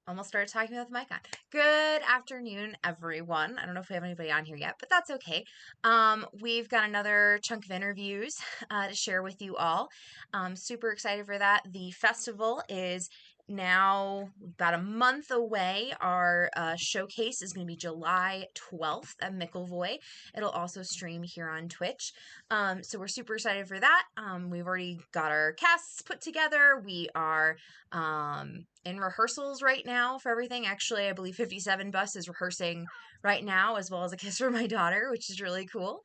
Almost started talking with the mic on. Good afternoon, everyone. I don't know if we have anybody on here yet, but that's okay. We've got another chunk of interviews to share with you all. Super excited for that. The festival is now about a month away. Our showcase is going to be July 12th at Mickelvoy. It'll also stream here on Twitch. So we're super excited for that. We've already got our casts put together. We are in rehearsals right now for everything. Actually, I believe 57 Bus is rehearsing right now, as well as A Kiss for My Daughter, which is really cool.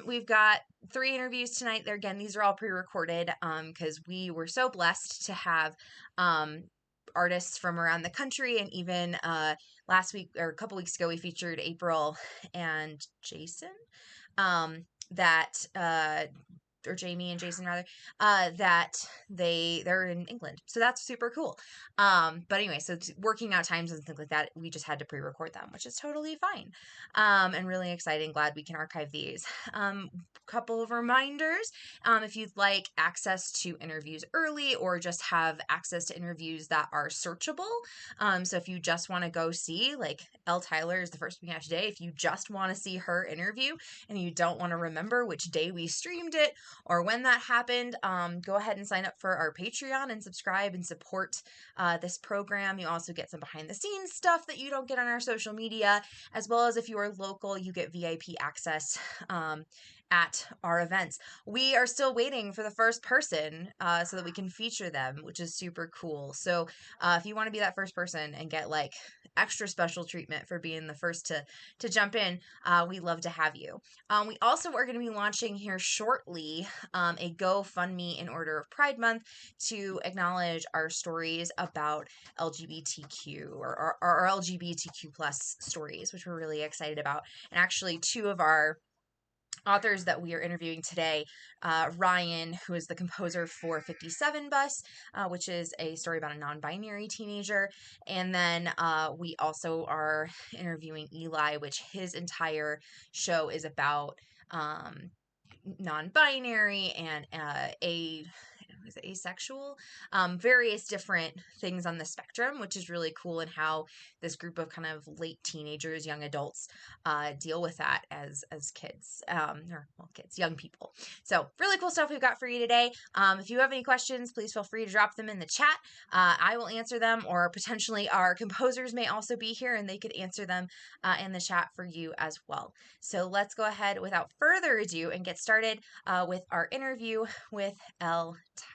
We've got 3 interviews tonight. There again, these are all pre-recorded because we were so blessed to have artists from around the country, and even last week or a couple weeks ago we featured April and Jason that or Jamie and Jason rather, that they're in England. So that's super cool. But anyway, so working out times and things like that, we just had to pre-record them, which is totally fine. And really exciting. Glad we can archive these. Couple of reminders. If you'd like access to interviews early or just have access to interviews that are searchable. So if you just want to go see, like Elle Tyler is the first we have today. If you just want to see her interview and you don't want to remember which day we streamed it or when that happened, go ahead and sign up for our Patreon and subscribe and support this program. You also get some behind the scenes stuff that you don't get on our social media, as well as if you are local, you get VIP access at our events. We are still waiting for the first person so that we can feature them, which is super cool. So if you want to be that first person and get like extra special treatment for being the first to jump in, we love to have you. We also are going to be launching here shortly a GoFundMe in order of Pride Month to acknowledge our stories about LGBTQ or LGBTQ plus stories, which we're really excited about. And actually, 2 of our authors that we are interviewing today, Ryan, who is the composer for 57 Bus, which is a story about a non-binary teenager, and then we also are interviewing Eli, which his entire show is about non-binary and is it asexual, various different things on the spectrum, which is really cool, and how this group of kind of late teenagers, young adults, deal with that as kids, or well, kids, young people. So really cool stuff we've got for you today. If you have any questions, please feel free to drop them in the chat. I will answer them, or potentially our composers may also be here and they could answer them in the chat for you as well. So let's go ahead without further ado and get started with our interview with Elle Tyler.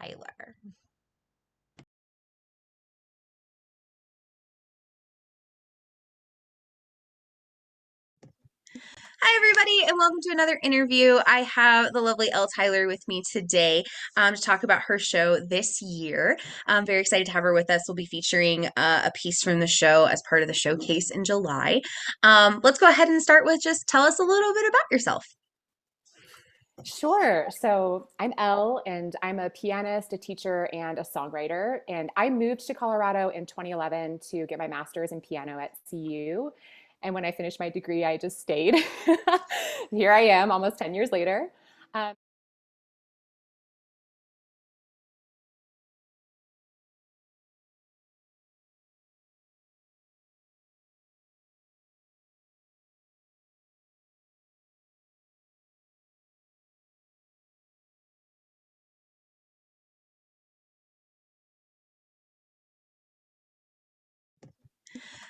Hi, everybody, and welcome to another interview. I have the lovely Elle Tyler with me today to talk about her show this year. I'm very excited to have her with us. We'll be featuring a piece from the show as part of the showcase in July. Let's go ahead and start with just tell us a little bit about yourself. Sure. So I'm Elle, and I'm a pianist, a teacher, and a songwriter. And I moved to Colorado in 2011 to get my master's in piano at CU. And when I finished my degree, I just stayed. Here I am, almost 10 years later. Um,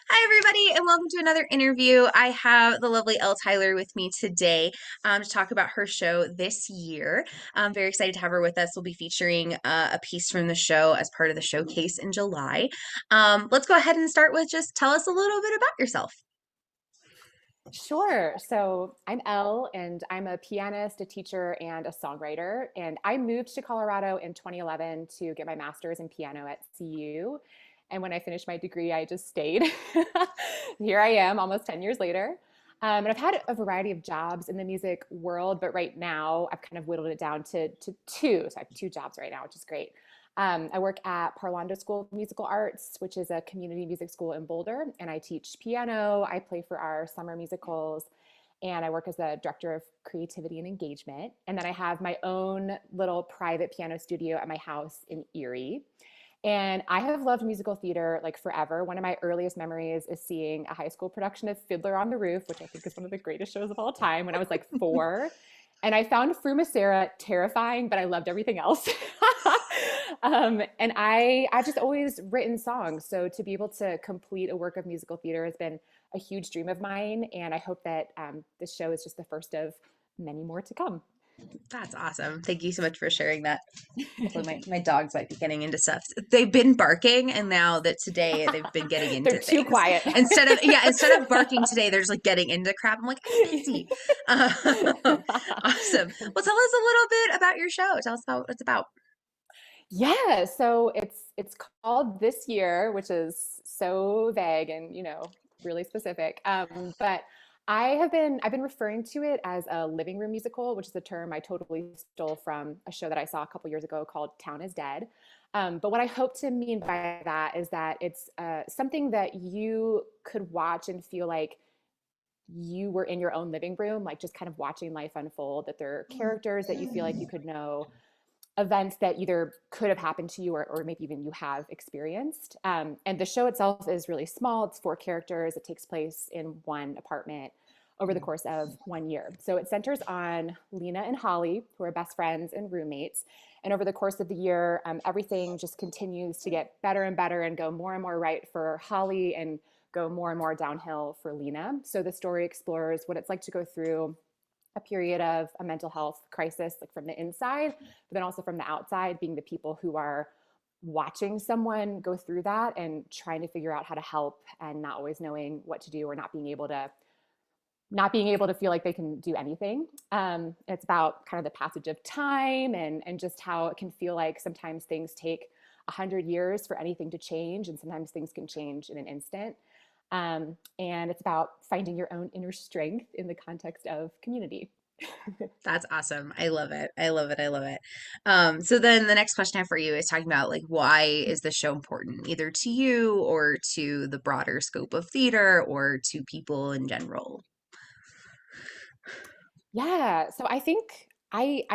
Hi, everybody, and welcome to another interview. I have the lovely Elle Tyler with me today to talk about her show this year. I'm very excited to have her with us. We'll be featuring a piece from the show as part of the showcase in July. Let's go ahead and start with just tell us a little bit about yourself. sure. So I'm Elle, and I'm a pianist, a teacher, and a songwriter. And I moved to Colorado in 2011 to get my master's in piano at CU. And when I finished my degree, I just stayed. Here I am, almost 10 years later. And I've had a variety of jobs in the music world, but right now I've kind of whittled it down to 2. So I have 2 jobs right now, which is great. I work at Parlando School of Musical Arts, which is a community music school in Boulder, and I teach piano. I play for our summer musicals, and I work as the director of creativity and engagement. And then I have my own little private piano studio at my house in Erie. And I have loved musical theater like forever. One of my earliest memories is seeing a high school production of Fiddler on the Roof, which I think is one of the greatest shows of all time, when I was like 4. And I found Frumacera terrifying, but I loved everything else. And I've just always written songs. So to be able to complete a work of musical theater has been a huge dream of mine. And I hope that this show is just the first of many more to come. That's awesome. Thank you so much for sharing that. Hopefully my dogs might be getting into stuff. They've been barking, and now that today they've been getting They're into too things. quiet. Instead of barking today, they're just like getting into crap. I'm like, I'm busy. Um, awesome. Well, tell us a little bit about your show. Tell us about what it's about. Yeah, so it's called This Year, which is so vague and, really specific. But I've been referring to it as a living room musical, which is a term I totally stole from a show that I saw a couple years ago called Town is Dead. But what I hope to mean by that is that it's something that you could watch and feel like you were in your own living room, like just kind of watching life unfold, that there are characters that you feel like you could know, events that either could have happened to you or maybe even you have experienced. And the show itself is really small. It's 4 characters. It takes place in one apartment over the course of 1 year. So it centers on Lena and Holly, who are best friends and roommates. And over the course of the year, everything just continues to get better and better and go more and more right for Holly and go more and more downhill for Lena. So the story explores what it's like to go through a period of a mental health crisis, like from the inside, but then also from the outside, being the people who are watching someone go through that and trying to figure out how to help and not always knowing what to do or not being able to feel like they can do anything. It's about kind of the passage of time and just how it can feel like sometimes things take 100 years for anything to change, and sometimes things can change in an instant. And it's about finding your own inner strength in the context of community. That's awesome. I love it. I love it. I love it. So then the next question I have for you is talking about like why is this show important, either to you or to the broader scope of theater or to people in general? Yeah. So I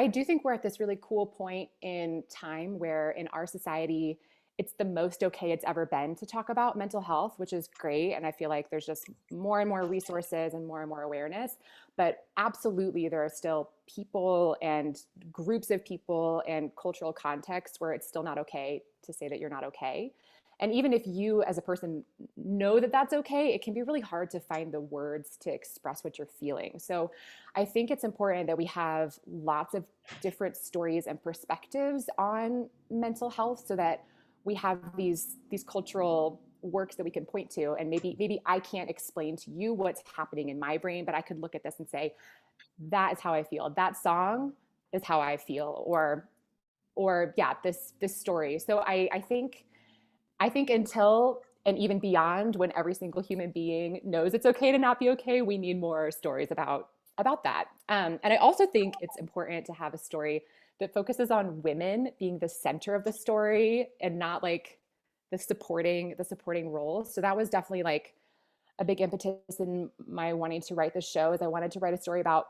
do think we're at this really cool point in time where in our society it's the most okay it's ever been to talk about mental health, which is great. And I feel like there's just more and more resources and more awareness. But absolutely, there are still people and groups of people and cultural contexts where it's still not okay to say that you're not okay. And even if you as a person know that that's okay, it can be really hard to find the words to express what you're feeling. So I think it's important that we have lots of different stories and perspectives on mental health so that we have these cultural works that we can point to, and maybe I can't explain to you what's happening in my brain, but I could look at this and say that is how I feel. That song is how I feel, or yeah, this story. So I think until and even beyond when every single human being knows it's okay to not be okay, we need more stories about that. And I also think it's important to have a story that focuses on women being the center of the story and not like the supporting roles. So that was definitely like a big impetus in my wanting to write this show is I wanted to write a story about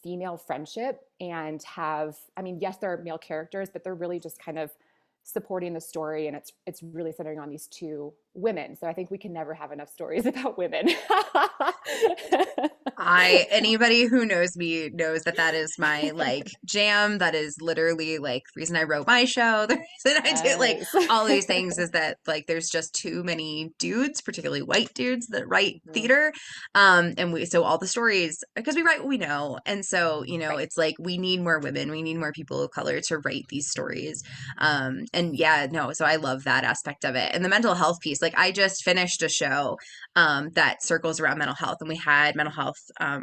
female friendship and have, I mean, yes, there are male characters, but they're really just kind of supporting the story, and it's really centering on these 2 women. So I think we can never have enough stories about women. I Anybody who knows me knows that that is my like jam. That is literally like the reason I wrote my show. The reason I do like Yes. all these things is that like there's just too many dudes, particularly white dudes, that write Mhm. theater. And we so all the stories because we write what we know, and so Right. it's like we need more women, we need more people of color to write these stories. And yeah, no, so I love that aspect of it, and the mental health piece. Like I just finished a show that circles around mental health. And we had mental health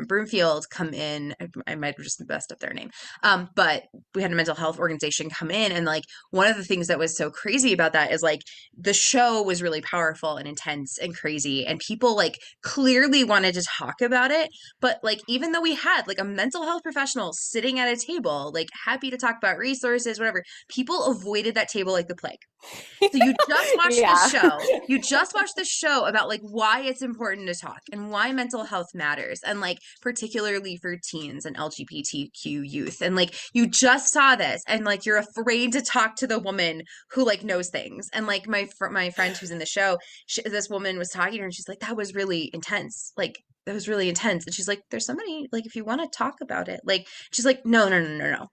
Broomfield come in. I might have just messed up their name. But we had a mental health organization come in. And like one of the things that was so crazy about that is like the show was really powerful and intense and crazy. And people like clearly wanted to talk about it. But like even though we had like a mental health professional sitting at a table, like happy to talk about resources, whatever, people avoided that table like the plague. So you just watched this Yeah. show. You just watched this show about like why it's important to talk and why mental health matters and like particularly for teens and LGBTQ youth. And like you just saw this and like you're afraid to talk to the woman who like knows things. And like my friend who's in the show, this woman was talking to her and she's like that was really intense. Like that was really intense. And she's like there's somebody like if you want to talk about it. Like she's like no.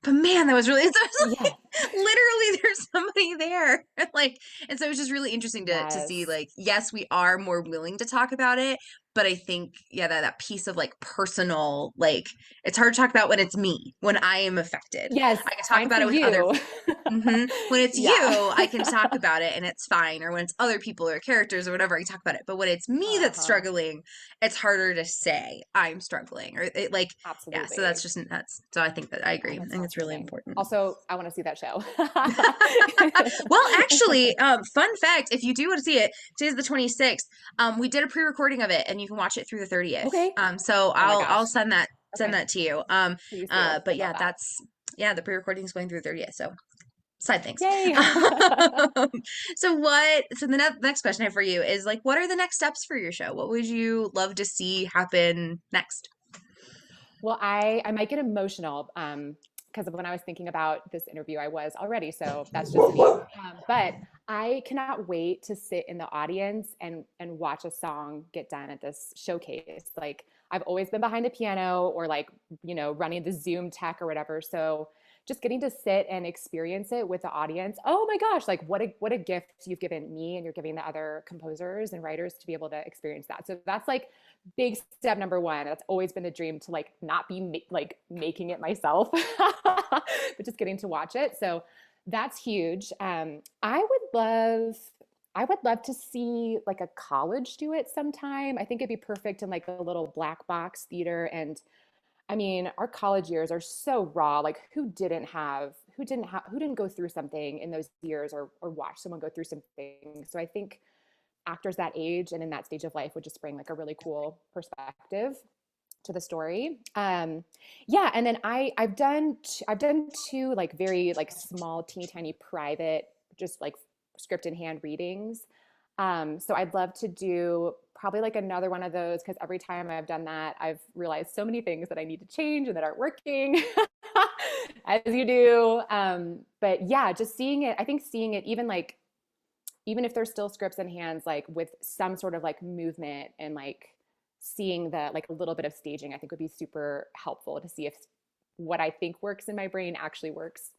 But man, that was really, so it was Yeah. like literally there's somebody there. Like, and so it was just really interesting to see Yes. like, yes, we are more willing to talk about it, but I think, yeah, that piece of like personal, like it's hard to talk about when it's me, when I am affected. Yes. I can talk Fine about for it with other you. When it's Yeah. you, I can talk about it and it's fine. Or when it's other people or characters or whatever, I can talk about it. But when it's me that's Uh-huh. struggling, it's harder to say I'm struggling. Or it like, yeah. So that's Absolutely. just that's. So I think that I Oh, agree. I that's think it's really fascinating. important. Also, I want to see that show. Well, actually, fun fact: if you do want to see it, today's the 26th. We did a pre-recording of it, and you can watch it through the 30th. Okay. So Oh my I'll gosh. send Okay. that to you. Please do. But I'd love yeah, that. that's yeah, the pre-recording is going through the 30th. So side things. Yay. So what? So the next question I have for you is like, what are the next steps for your show? What would you love to see happen next? Well, I might get emotional because of when I was thinking about this interview, I was already. So that's just me. But I cannot wait to sit in the audience and watch a song get done at this showcase. Like I've always been behind a piano or like, running the Zoom tech or whatever. So just getting to sit and experience it with the audience. Oh my gosh, like what a gift you've given me and you're giving the other composers and writers to be able to experience that. So that's like big step number one. That's always been the dream to like not be like making it myself, but just getting to watch it. So that's huge. I would love to see like a college do it sometime. I think it'd be perfect in like a little black box theater. And I mean, our college years are so raw. Like who didn't go through something in those years or watch someone go through something. So I think actors that age and in that stage of life would just bring like a really cool perspective to the story. Yeah, and then I've done two like very like small, teeny tiny private, just like script in hand readings. So I'd love to do probably like another one of those because every time I've done that, I've realized so many things that I need to change and that aren't working, as you do. But yeah, just seeing it, I think seeing it even if there's still scripts in hands, like with some sort of like movement and like seeing the like a little bit of staging, I think would be super helpful to see if what I think works in my brain actually works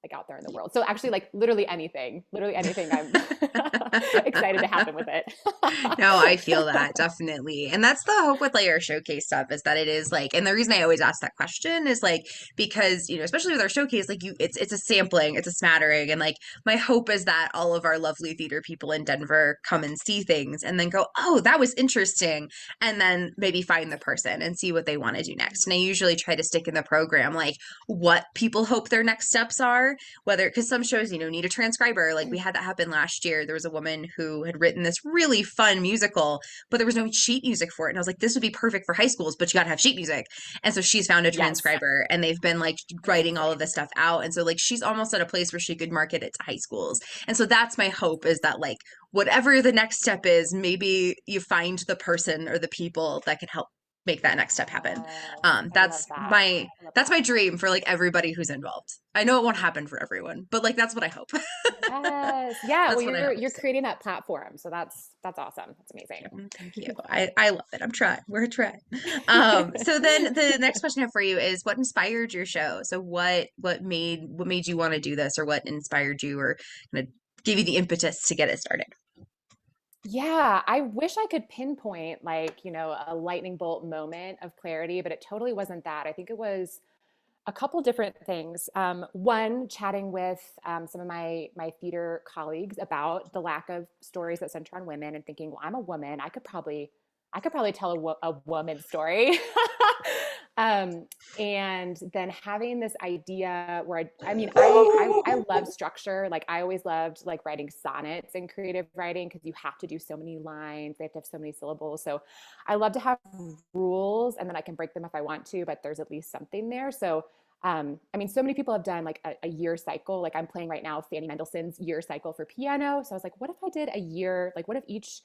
like out there in the world. So actually like literally anything I'm excited to happen with it. No, I feel that definitely. And that's the hope with like our showcase stuff is that it is like, and the reason I always ask that question is like because, especially with our showcase, like it's a sampling, it's a smattering. And like my hope is that all of our lovely theater people in Denver come and see things and then go, oh, that was interesting. And then maybe find the person and see what they want to do next. And I usually try to stick in the program like what people hope their next steps are, whether because some shows, need a transcriber. Like we had that happen last year. There was a woman who had written this really fun musical, but there was no sheet music for it. And I was like, this would be perfect for high schools, but you got to have sheet music. And so she's found a Yes. transcriber and they've been like writing all of Amazing. this stuff out. And so like she's almost at a place where she could market it to high schools. And so that's my hope is that like whatever the next step is, maybe you find the person or the people that can help make that next step happen. Yes. Um, I love that's that. my I love that's that. my dream for like everybody who's involved. I know it won't happen for everyone, but like that's what I hope. Yes. Yeah. Well, That's what I you're hope. you're creating that platform, so that's awesome. That's amazing. Thank you. I love it. I'm trying. We're trying. So then the next question I have for you is what inspired your show? So what made you want to do this or what inspired you or kind of gave you the impetus to get it started? Yeah, I wish I could pinpoint like, a lightning bolt moment of clarity, but it totally wasn't that. I think it was a couple different things. One, chatting with some of my theater colleagues about the lack of stories that center on women, and thinking, well, I'm a woman. I could probably tell a woman story. um, and then having this idea where I mean, I love structure. Like I always loved like writing sonnets in creative writing because you have to do so many lines. They have to have so many syllables. So I love to have rules and then I can break them if I want to, but there's at least something there. So I mean, so many people have done like a year cycle. Like I'm playing right now Fanny Mendelssohn's year cycle for piano. So I was like, what if I did a year? Like, what if each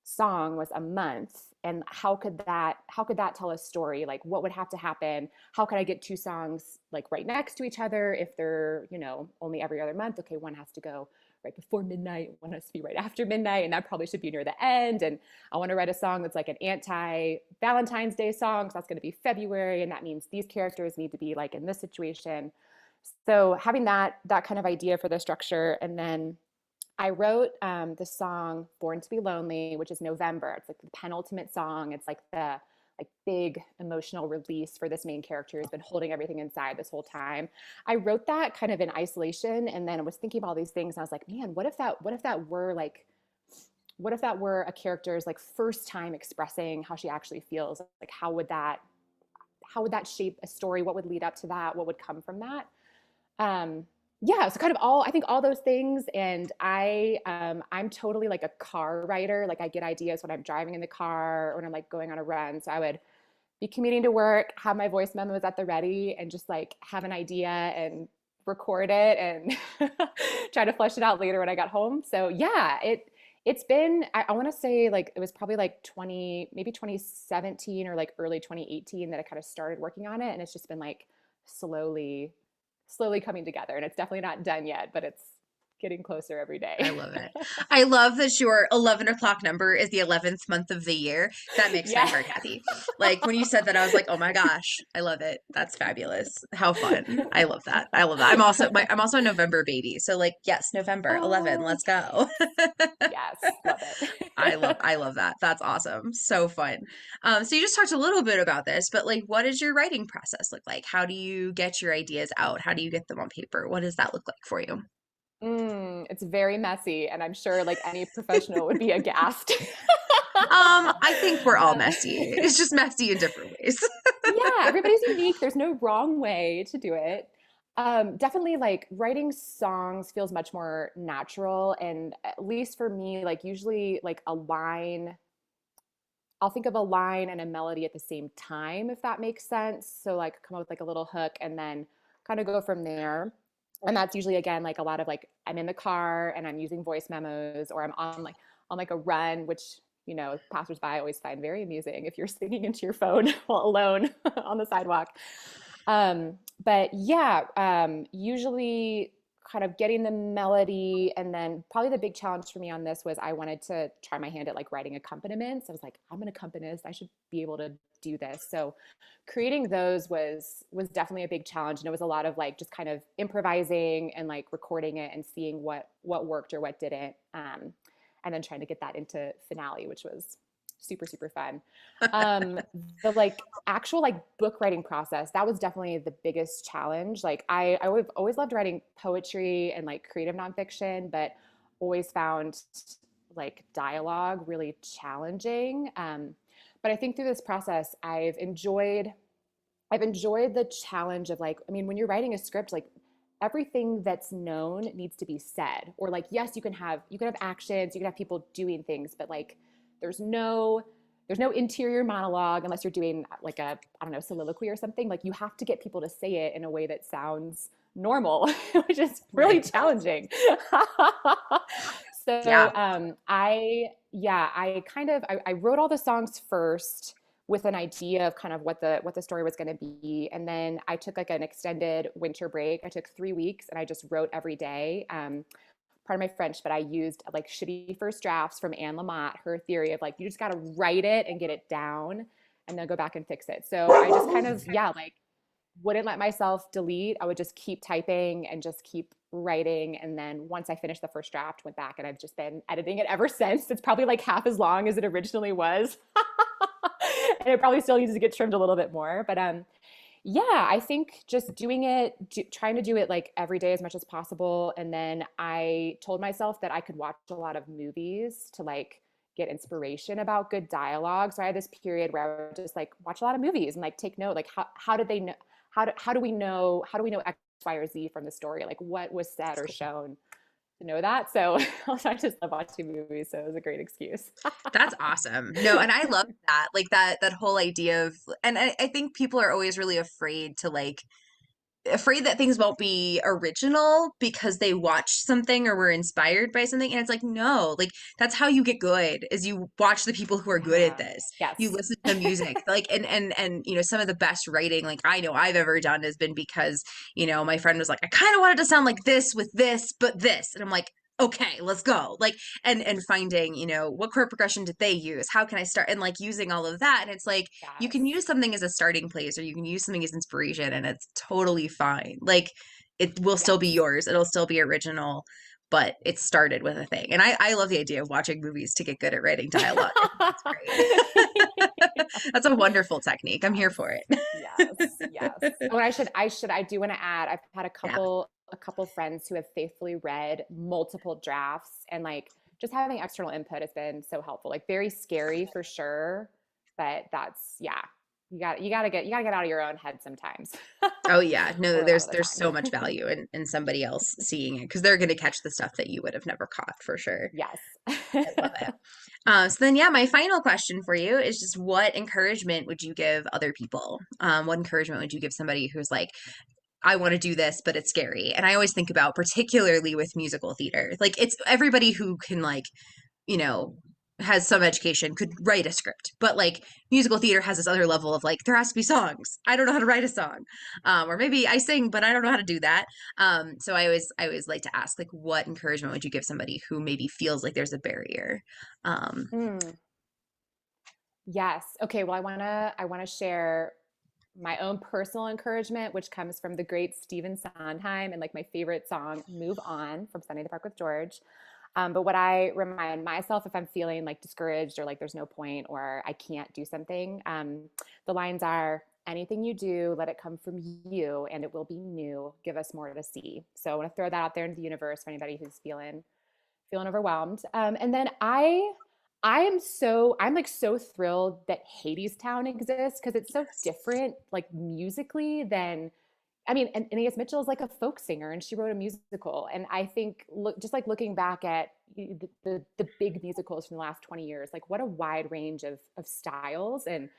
song was a month? And how could that tell a story? Like, what would have to happen? How could I get two songs like right next to each other if they're, only every other month? Okay, one has to go right before midnight, one has to be right after midnight, and that probably should be near the end. And I want to write a song that's like an anti-Valentine's Day song, so that's going to be February, and that means these characters need to be like in this situation. So having that kind of idea for the structure, and then I wrote the song "Born to Be Lonely," which is November. It's like the penultimate song. It's like the big emotional release for this main character who's been holding everything inside this whole time. I wrote that kind of in isolation, and then I was thinking about all these things, and I was like, man, what if that were a character's like first time expressing how she actually feels? Like how would that shape a story? What would lead up to that? What would come from that? um yeah, so kind of I think all those things. And I'm totally like a car writer. Like I get ideas when I'm driving in the car or when I'm like going on a run. So I would be commuting to work, have my voice memos at the ready, and just like have an idea and record it and try to flesh it out later when I got home. So yeah, it's been, I want to say like it was probably like 2017 or like early 2018 that I kind of started working on it, and it's just been like slowly slowly coming together, and it's definitely not done yet, but it's getting closer every I day. love it. I love that your 11 o'clock number is the 11th month of the year. That makes my Yeah. heart happy. Like when you said that, I was like, oh my gosh, I love it. That's fabulous. How fun. I love that. I love that. I'm also a November baby. So like, yes, November 11, Oh, let's go. yes, love it. I love that. That's awesome. So fun. So you just talked a little bit about this, but like, what does your writing process look like? How do you get your ideas out? How do you get them on paper? What does that look like for you? It's very messy, and I'm sure like any professional would be aghast. I think we're all Uh, messy. It's just messy in different ways. yeah, everybody's unique. There's no wrong way to do it. Definitely like writing songs feels much more natural. And at least for me, like usually like I'll think of a line and a melody at the same time, if that makes sense. So like come up with like a little hook and then kind of go from there. And that's usually again like a lot of like I'm in the car and I'm using voice memos, or I'm on like a run, which passersby always find very amusing if you're singing into your phone while alone on the sidewalk. But yeah, usually kind of getting the melody. And then probably the big challenge for me on this was I wanted to try my hand at like writing accompaniments. I was like, I'm an accompanist. I should be able to do this. So creating those was definitely a big challenge. And it was a lot of like just kind of improvising and like recording it and seeing what worked or what didn't. And then trying to get that into finale, which was super super fun. um the like actual like book writing process, that was definitely the biggest challenge. Like I've always loved writing poetry and like creative nonfiction, but always found like dialogue really challenging. But I think through this process I've enjoyed the challenge of like, I mean, when you're writing a script, like everything that's known needs to be said. Or like, yes, you can have actions, you can have people doing things, but like there's no interior monologue unless you're doing like a, I don't know, soliloquy or something. Like you have to get people to say it in a way that sounds normal, which is really Right. challenging. Yeah. So I wrote all the songs first with an idea of kind of what the story was going to be, and then I took like an extended winter break. I took 3 weeks and I just wrote every day. Pardon my French, but I used like shitty first drafts from Anne Lamott, her theory of like you just got to write it and get it down and then go back and fix it. So I just kind of like wouldn't let myself delete. I would just keep typing and just keep writing. And then once I finished the first draft, went back and I've just been editing it ever since. It's probably like half as long as it originally was. And it probably still needs to get trimmed a little bit more. But yeah, I think just trying to do it like every day as much as possible. And then I told myself that I could watch a lot of movies to like get inspiration about good dialogue. So I had this period where I would just like watch a lot of movies and like take note, like how did they know, how do we know X, Y, or Z from the story? Like what was said or shown to know that. So I just love watching movies. So it was a great excuse. That's awesome. No, and I love that. Like that whole idea of, and I think people are always really afraid to like afraid that things won't be original because they watched something or were inspired by something. And it's like, no, like that's how you get good is you watch the people who are good at Yeah. this. You Yes. listen to the music. Like and you know, some of the best writing like I know I've ever done has been because, you know, my friend was like, I kind of wanted to sound like this with this, but this. And I'm like, okay, let's go. Like and finding, you know, what chord progression did they use? How can I start? And like using all of that. And it's like you can Yes. use something as a starting place or you can use something as inspiration and it's totally fine. Like it will still be Yes. yours. It'll still be original, but it started with a thing. And I love the idea of watching movies to get good at writing dialogue. I think that's great. That's a wonderful technique. I'm here Yes. for it. Yes. Yes. Oh, and I do want to add, I've had Yeah. a couple friends who have faithfully read multiple drafts, and like just having external input has been so helpful. Like very scary for sure, but that's, yeah, you gotta get out of your own head sometimes. Oh yeah. No, Or a lot of the there's so time. much value in somebody else seeing it because they're going to catch the stuff that you would have never caught for sure. Yes. I love it. So then, yeah, my final question for you is just what encouragement would you give other people? What encouragement would you give somebody who's like, I want to do this, but it's scary? And I always think about, particularly with musical theater, like it's everybody who can like, you know, has some education could write a script, but like musical theater has this other level of like there has to be songs. I don't know how to write a song, or maybe I sing, but I don't know how to do that. So I always like to ask like, what encouragement would you give somebody who maybe feels like there's a barrier? Um, Mm, yes. Okay. Well, I wanna share my own personal encouragement, which comes from the great Stephen Sondheim and like my favorite song, "Move On" from Sunday in the Park with George. But what I remind myself if I'm feeling like discouraged or like there's no point or I can't do something, the lines are, anything you do, let it come from you and it will be new. Give us more to see. So I want to throw that out there into the universe for anybody who's feeling overwhelmed. And then I'm like so thrilled that Hadestown exists because it's so different, like musically, than I mean, and Anais Mitchell is like a folk singer, and she wrote a musical. And I think, just like looking back at the big musicals from the last 20 years, like what a wide range of styles. And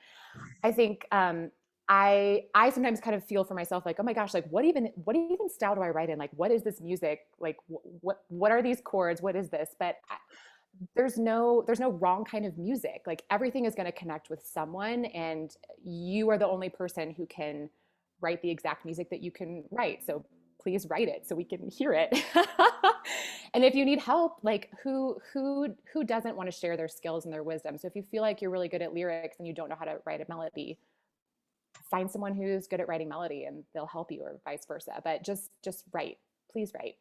I think I sometimes kind of feel for myself like, oh my gosh, like what even style do I write in? Like, what is this music? Like, what are these chords? What is this? But there's no wrong kind of music. Like everything is going to connect with someone, and you are the only person who can write the exact music that you can write. So please write it so we can hear it. And if you need help, like who doesn't want to share their skills and their wisdom? So if you feel like you're really good at lyrics and you don't know how to write a melody, find someone who's good at writing melody and they'll help you, or vice versa. But just write. Please write.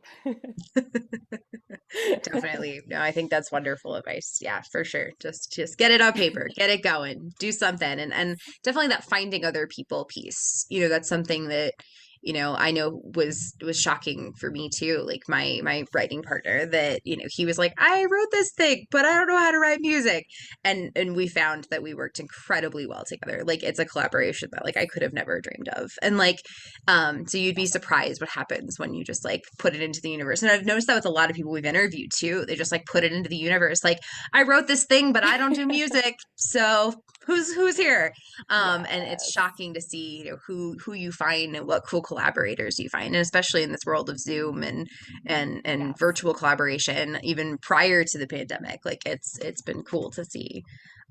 Definitely. No, I think that's wonderful advice. Yeah, for sure. Just get it on paper, get it going, do something. And definitely that finding other people piece. You know, that's something that, you know, I know was shocking for me too. Like my writing partner that, you know, he was like, I wrote this thing, but I don't know how to write music. And we found that we worked incredibly well together. Like it's a collaboration that like I could have never dreamed of. And like so you'd be Awesome. surprised what happens when you just like put it into the universe. And I've noticed that with a lot of people we've interviewed too. They just like put it into the universe. Like, I wrote this thing, but I don't do music. So who's here? And it's Yes. shocking to see, you know, who you find and what cool collaborators you find. And especially in this world of Zoom and Yes. virtual collaboration, even prior to the pandemic. Like it's been cool to see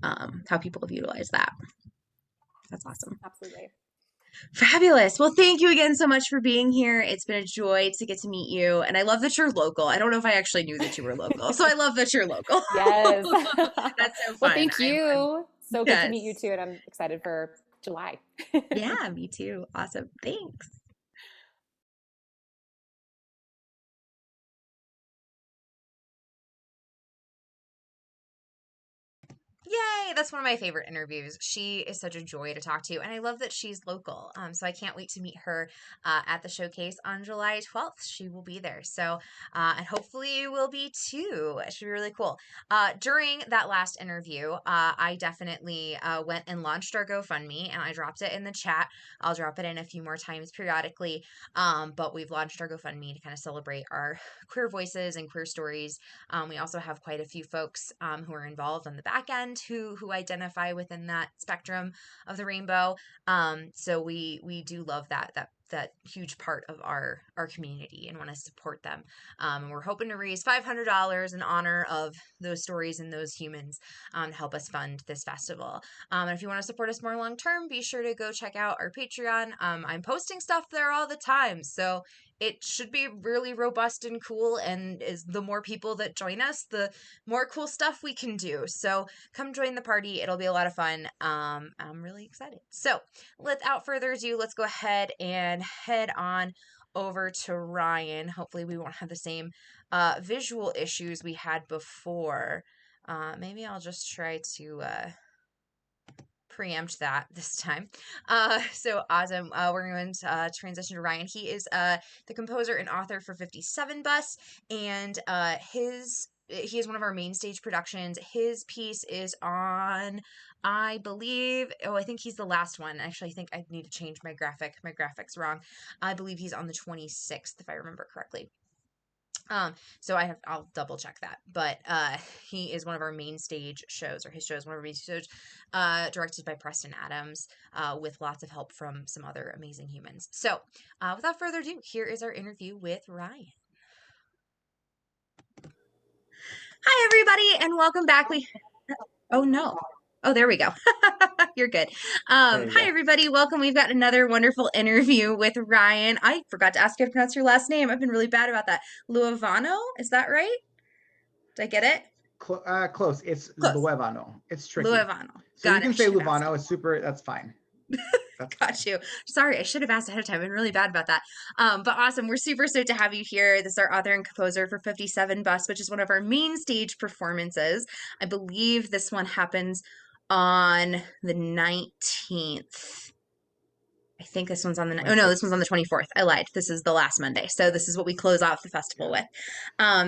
how people have utilized that. That's awesome. Absolutely. Fabulous. Well, thank you again so much for being here. It's been a joy to get to meet you. And I love that you're local. I don't know if I actually knew that you were local. So I love that you're local. Yes. That's so Well, fun. thank I'm you. So good to meet you yes. too. And I'm excited for July. Yeah, me too. Awesome. Thanks. Yay! That's one of my favorite interviews. She is such a joy to talk to, and I love that she's local. So I can't wait to meet her at the showcase on July 12th. She will be there. So, and hopefully you will be too. It should be really cool. During that last interview, I definitely went and launched our GoFundMe, and I dropped it in the chat. I'll drop it in a few more times periodically. But we've launched our GoFundMe to kind of celebrate our queer voices and queer stories. We also have quite a few folks who are involved on the back end who identify within that spectrum of the rainbow. So we do love that that huge part of our community and want to support them. And we're hoping to raise $500 in honor of those stories and those humans, to help us fund this festival. And if you want to support us more long term, be sure to go check out our Patreon. I'm posting stuff there all the time, so it should be really robust and cool. And is the more people that join us, the more cool stuff we can do. So come join the party. It'll be a lot of fun. I'm really excited. So without further ado, let's go ahead and head on over to Ryan. Hopefully we won't have the same visual issues we had before. Maybe I'll just try to preempt that this time. So awesome. We're going to transition to Ryan. He is the composer and author for 57 Bus, and he is one of our main stage productions. His piece is on, I believe, I think he's the last one. Actually, I think I need to change my graphic. My graphic's wrong. I believe he's on the 26th, if I remember correctly. So I'll double check that. But he is one of our main stage shows, or his show is one of our main shows, directed by Preston Adams, with lots of help from some other amazing humans. So without further ado, here is our interview with Ryan. Hi, everybody, and welcome back. Oh no. Oh, there we go. You're good. There you Hi, go. everybody. Welcome. We've got another wonderful interview with Ryan. I forgot to ask you to pronounce your last name. I've been really bad about that. Luevano, is that right? Did I get it? Close. It's Close. Luevano. It's tricky. Luevano. So you Got it. can I say should have asked. Luevano. It's super. That's fine. That's Got fine. you. Sorry, I should have asked ahead of time. I've been really bad about that. But awesome. We're super stoked to have you here. This is our author and composer for 57 Bus, which is one of our main stage performances. I believe this one happens on the 19th. I think this one's on the, oh no, this one's on the 24th. I lied. This is the last Monday. So this is what we close off the festival with.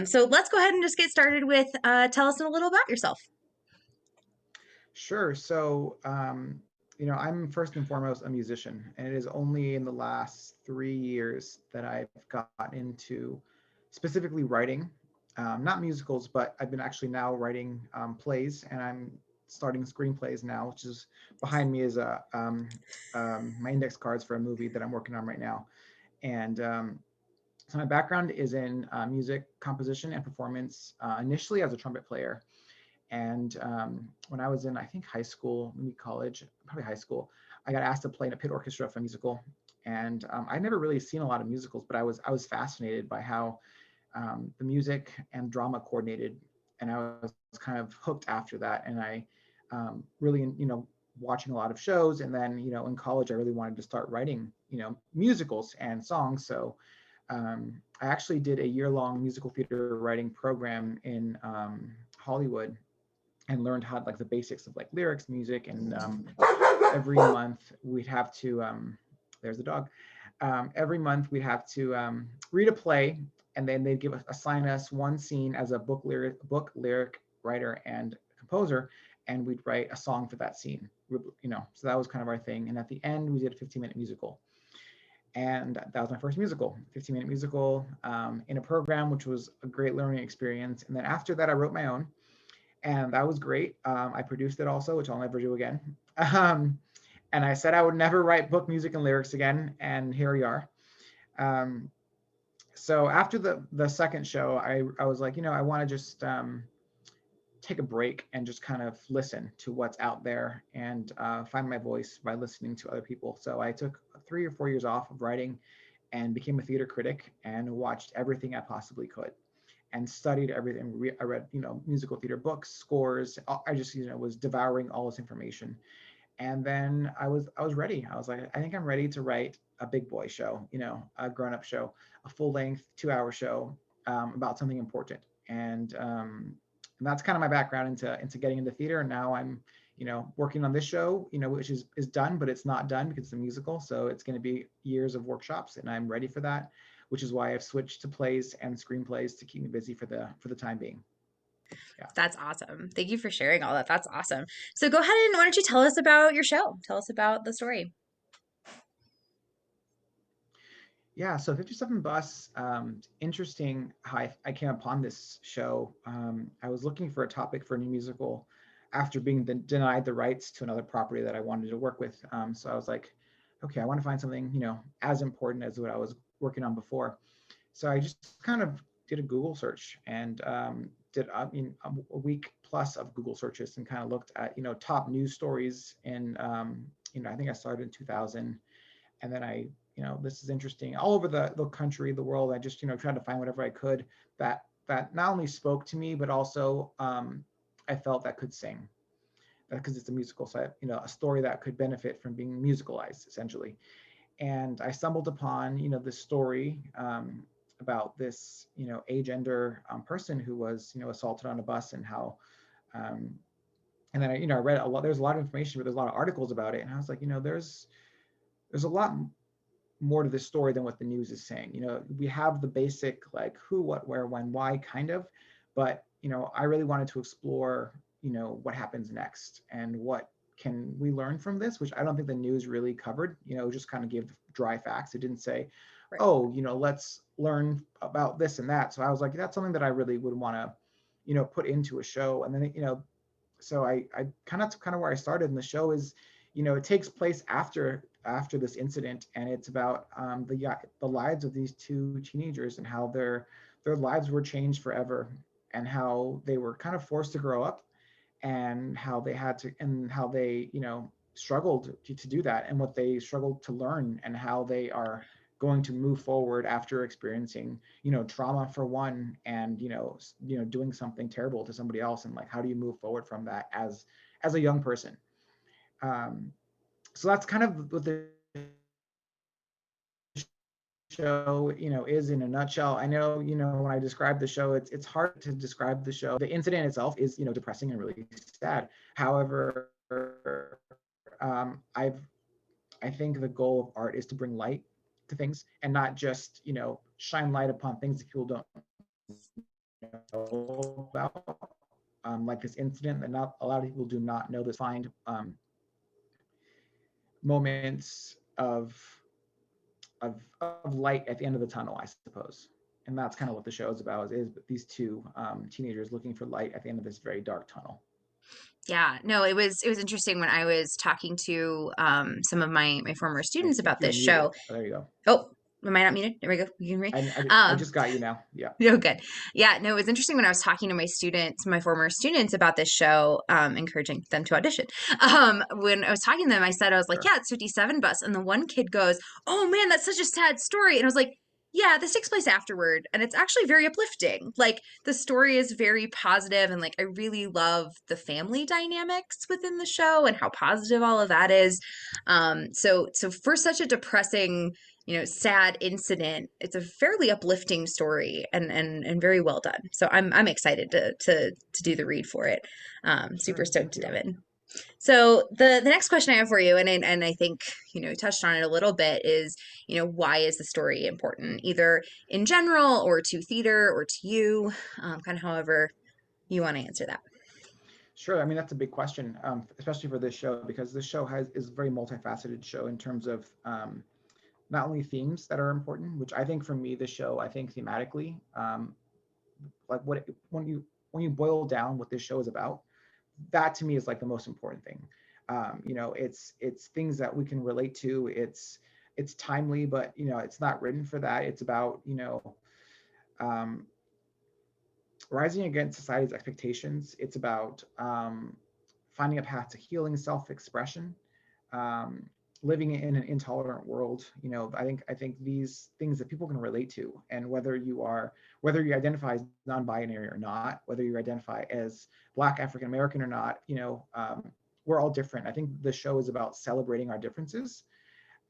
So let's go ahead and just get started with, tell us a little about yourself. Sure. So, I'm first and foremost a musician, and it is only in the last 3 years that I've gotten into specifically writing, not musicals, but I've been actually now writing plays, and I'm starting screenplays now, which is behind me is my index cards for a movie that I'm working on right now. And so my background is in music composition and performance, initially as a trumpet player. And when I was in, I think, high school, maybe college, probably high school, I got asked to play in a pit orchestra for a musical. And I'd never really seen a lot of musicals, but I was fascinated by how the music and drama coordinated. And I was kind of hooked after that. And I really, watching a lot of shows. And then, in college, I really wanted to start writing, musicals and songs. So I actually did a year-long musical theater writing program in Hollywood, and learned how, like, the basics of like lyrics, music, and every month we'd have to there's the dog. Every month we'd have to read a play, and then they'd assign us one scene as a book lyric writer and composer, and we'd write a song for that scene. So that was kind of our thing. And at the end, we did a 15-minute musical. And that was my first musical, 15-minute musical, in a program, which was a great learning experience. And then after that, I wrote my own, and that was great. I produced it also, which I'll never do again. And I said I would never write book music and lyrics again, and here we are. So after the second show, I was like, I want to just take a break and just kind of listen to what's out there, and find my voice by listening to other people. So I took 3 or 4 years off of writing and became a theater critic, and watched everything I possibly could, and studied everything. I read, musical theater books, scores. I just, was devouring all this information. And then I was ready. I was like, I think I'm ready to write a big boy show, a grown-up show, a full-length 2-hour show, about something important. And that's kind of my background into getting into theater. And now I'm, working on this show, which is done, but it's not done because it's a musical. So it's going to be years of workshops, and I'm ready for that, which is why I've switched to plays and screenplays to keep me busy for the time being. Yeah. That's awesome. Thank you for sharing all that. That's awesome. So go ahead and why don't you tell us about your show? Tell us about the story. Yeah, so 57 Bus, interesting how I came upon this show. I was looking for a topic for a new musical after being denied the rights to another property that I wanted to work with. So I was like, okay, I want to find something, as important as what I was working on before. So I just kind of did a Google search and did a week plus of Google searches and kind of looked at top news stories. And I think I started in 2000, and then this is interesting all over the country, the world. I just tried to find whatever I could that not only spoke to me, but also I felt that could sing, because it's a musical. So a story that could benefit from being musicalized, essentially. And I stumbled upon this story about this agender person who was assaulted on a bus, and how um, and then I read a lot. There's a lot of information, but there's a lot of articles about it, and I was like, there's a lot more to this story than what the news is saying. We have the basic, like, who, what, where, when, why, kind of, but I really wanted to explore what happens next and what can we learn from this, which I don't think the news really covered. It just kind of gave dry facts. It didn't say, Right. oh, let's learn about this and that. So I was like, that's something that I really would want to put into a show. And then so I kind of where I started. And the show is, it takes place after this incident, and it's about the lives of these two teenagers and how their lives were changed forever, and how they were kind of forced to grow up, and how they had to, and how they struggled to do that, and what they struggled to learn, and how they are going to move forward after experiencing trauma for one, and doing something terrible to somebody else, and like, how do you move forward from that as a young person. um, so that's kind of what the show is in a nutshell. I know when I describe the show, it's hard to describe the show. The incident itself is depressing and really sad. However, I've I think the goal of art is to bring light to things, and not just shine light upon things that people don't know about, like this incident that not a lot of people do not know. This find moments of light at the end of the tunnel, I suppose. And that's kind of what the show is about: is these two teenagers looking for light at the end of this very dark tunnel. Yeah, no, it was interesting when I was talking to some of my former I students think about you're this show. muted. Oh, there you go. Oh, am I not muted? There we go. You can hear me. I Um, just got you now. Yeah. Oh, good. Yeah, no, it was interesting when I was talking to my students, my former students about this show, encouraging them to audition. When I was talking to them, I was like, Sure. yeah, it's 57 bus. And the one kid goes, oh man, that's such a sad story. And I was like, yeah, this takes place afterward. And it's actually very uplifting. Like the story is very positive, and like I really love the family dynamics within the show and how positive all of that is. So for such a depressing, sad incident, it's a fairly uplifting story, and very well done. So I'm excited to do the read for it. Super Sure. stoked Thank to you. dive in. So the next question I have for you, and I think you touched on it a little bit, is why is the story important, either in general or to theater or to you, kind of however you want to answer that. Sure. I mean, that's a big question, especially for this show, because this show is a very multifaceted show in terms of not only themes that are important, which I think for me, the show, I think thematically, like when you boil down what this show is about, that to me is like the most important thing. It's things that we can relate to. It's timely, but it's not written for that. It's about um, rising against society's expectations. It's about finding a path to healing, self-expression, um, living in an intolerant world. I think these things that people can relate to, and whether you identify as non-binary or not, whether you identify as Black, African American or not, we're all different. I think the show is about celebrating our differences,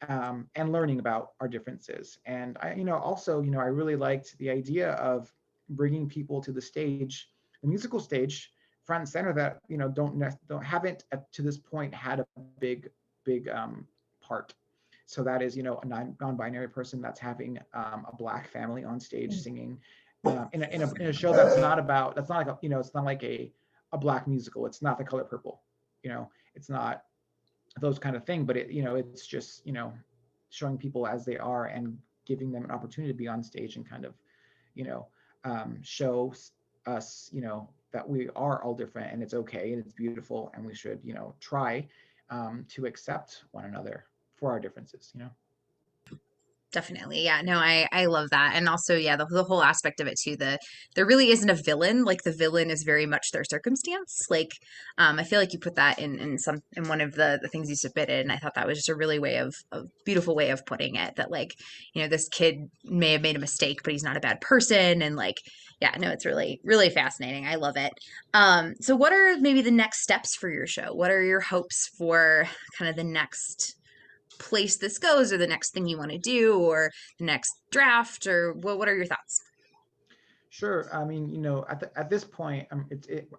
and learning about our differences. And I really liked the idea of bringing people to the stage, the musical stage, front and center, that don't haven't to this point had a big part. So that is a non-binary person that's having a Black family on stage singing in a show that's not like it's not like a Black musical. It's not The Color Purple. It's not those kind of thing, but it's just showing people as they are, and giving them an opportunity to be on stage and kind of you know show us that we are all different, and it's okay, and it's beautiful, and we should try to accept one another for our differences, you know? Definitely. Yeah. No, I love that. And also, yeah, the whole aspect of it too, there really isn't a villain. Like the villain is very much their circumstance. Like, I feel like you put that in one of the things you submitted, and I thought that was just a really a beautiful way of putting it, that like, this kid may have made a mistake, but he's not a bad person. And like, yeah, no, it's really, really fascinating. I love it. So what are maybe the next steps for your show? What are your hopes for kind of the next place this goes, or the next thing you want to do, or the next draft, or what are your thoughts? Sure. I mean, at this point, I'm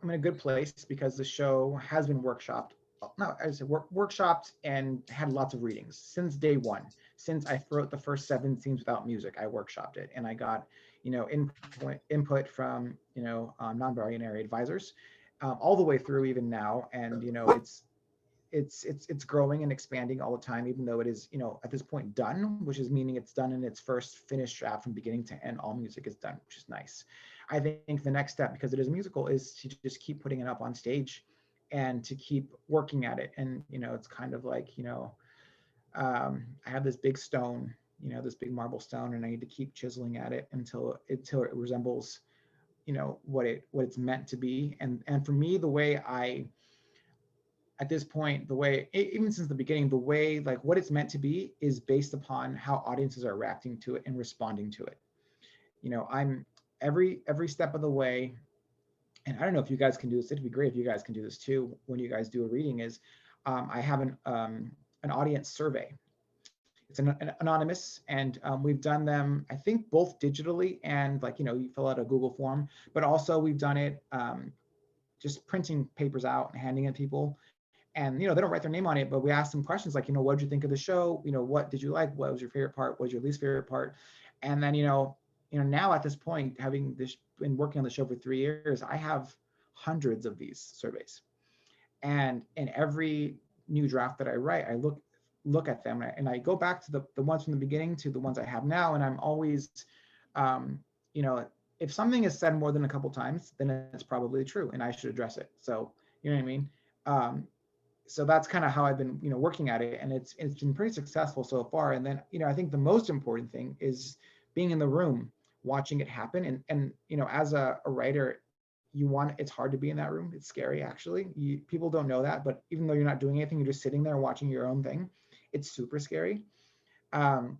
in a good place because the show has been workshopped. No, I said workshopped and had lots of readings since day one. Since I wrote the first 7 scenes without music, I workshopped it, and I got, input from, non-binary advisors, all the way through even now. And it's growing and expanding all the time, even though it is, at this point done, which is meaning it's done in its first finished draft from beginning to end. All music is done, which is nice. I think the next step, because it is a musical, is to just keep putting it up on stage and to keep working at it. And it's kind of like, I have this big stone, this big marble stone, and I need to keep chiseling at it until it resembles, what it's meant to be. And for me, the way I at this point, the way, even since the beginning, the way, like, what it's meant to be is based upon how audiences are reacting to it and responding to it. I'm every step of the way, and I don't know if you guys can do this. It'd be great if you guys can do this too when you guys do a reading. Is I have an audience survey. It's an anonymous, and we've done them, I think, both digitally and, like, you fill out a Google form, but also we've done it just printing papers out and handing it to people. And they don't write their name on it, but we ask them questions like, what did you think of the show? What did you like? What was your favorite part? What was your least favorite part? And then now at this point, having been working on the show for 3 years, I have hundreds of these surveys. And in every new draft that I write, I look at them, and I go back to the ones from the beginning to the ones I have now, and I'm always, you know if something is said more than a couple times, then it's probably true and I should address it. So you know what I mean. So that's kind of how I've been, working at it, and it's been pretty successful so far. And then, I think the most important thing is being in the room, watching it happen. And as a writer, it's hard to be in that room. It's scary, actually. People don't know that, but even though you're not doing anything, you're just sitting there watching your own thing. It's super scary. Um,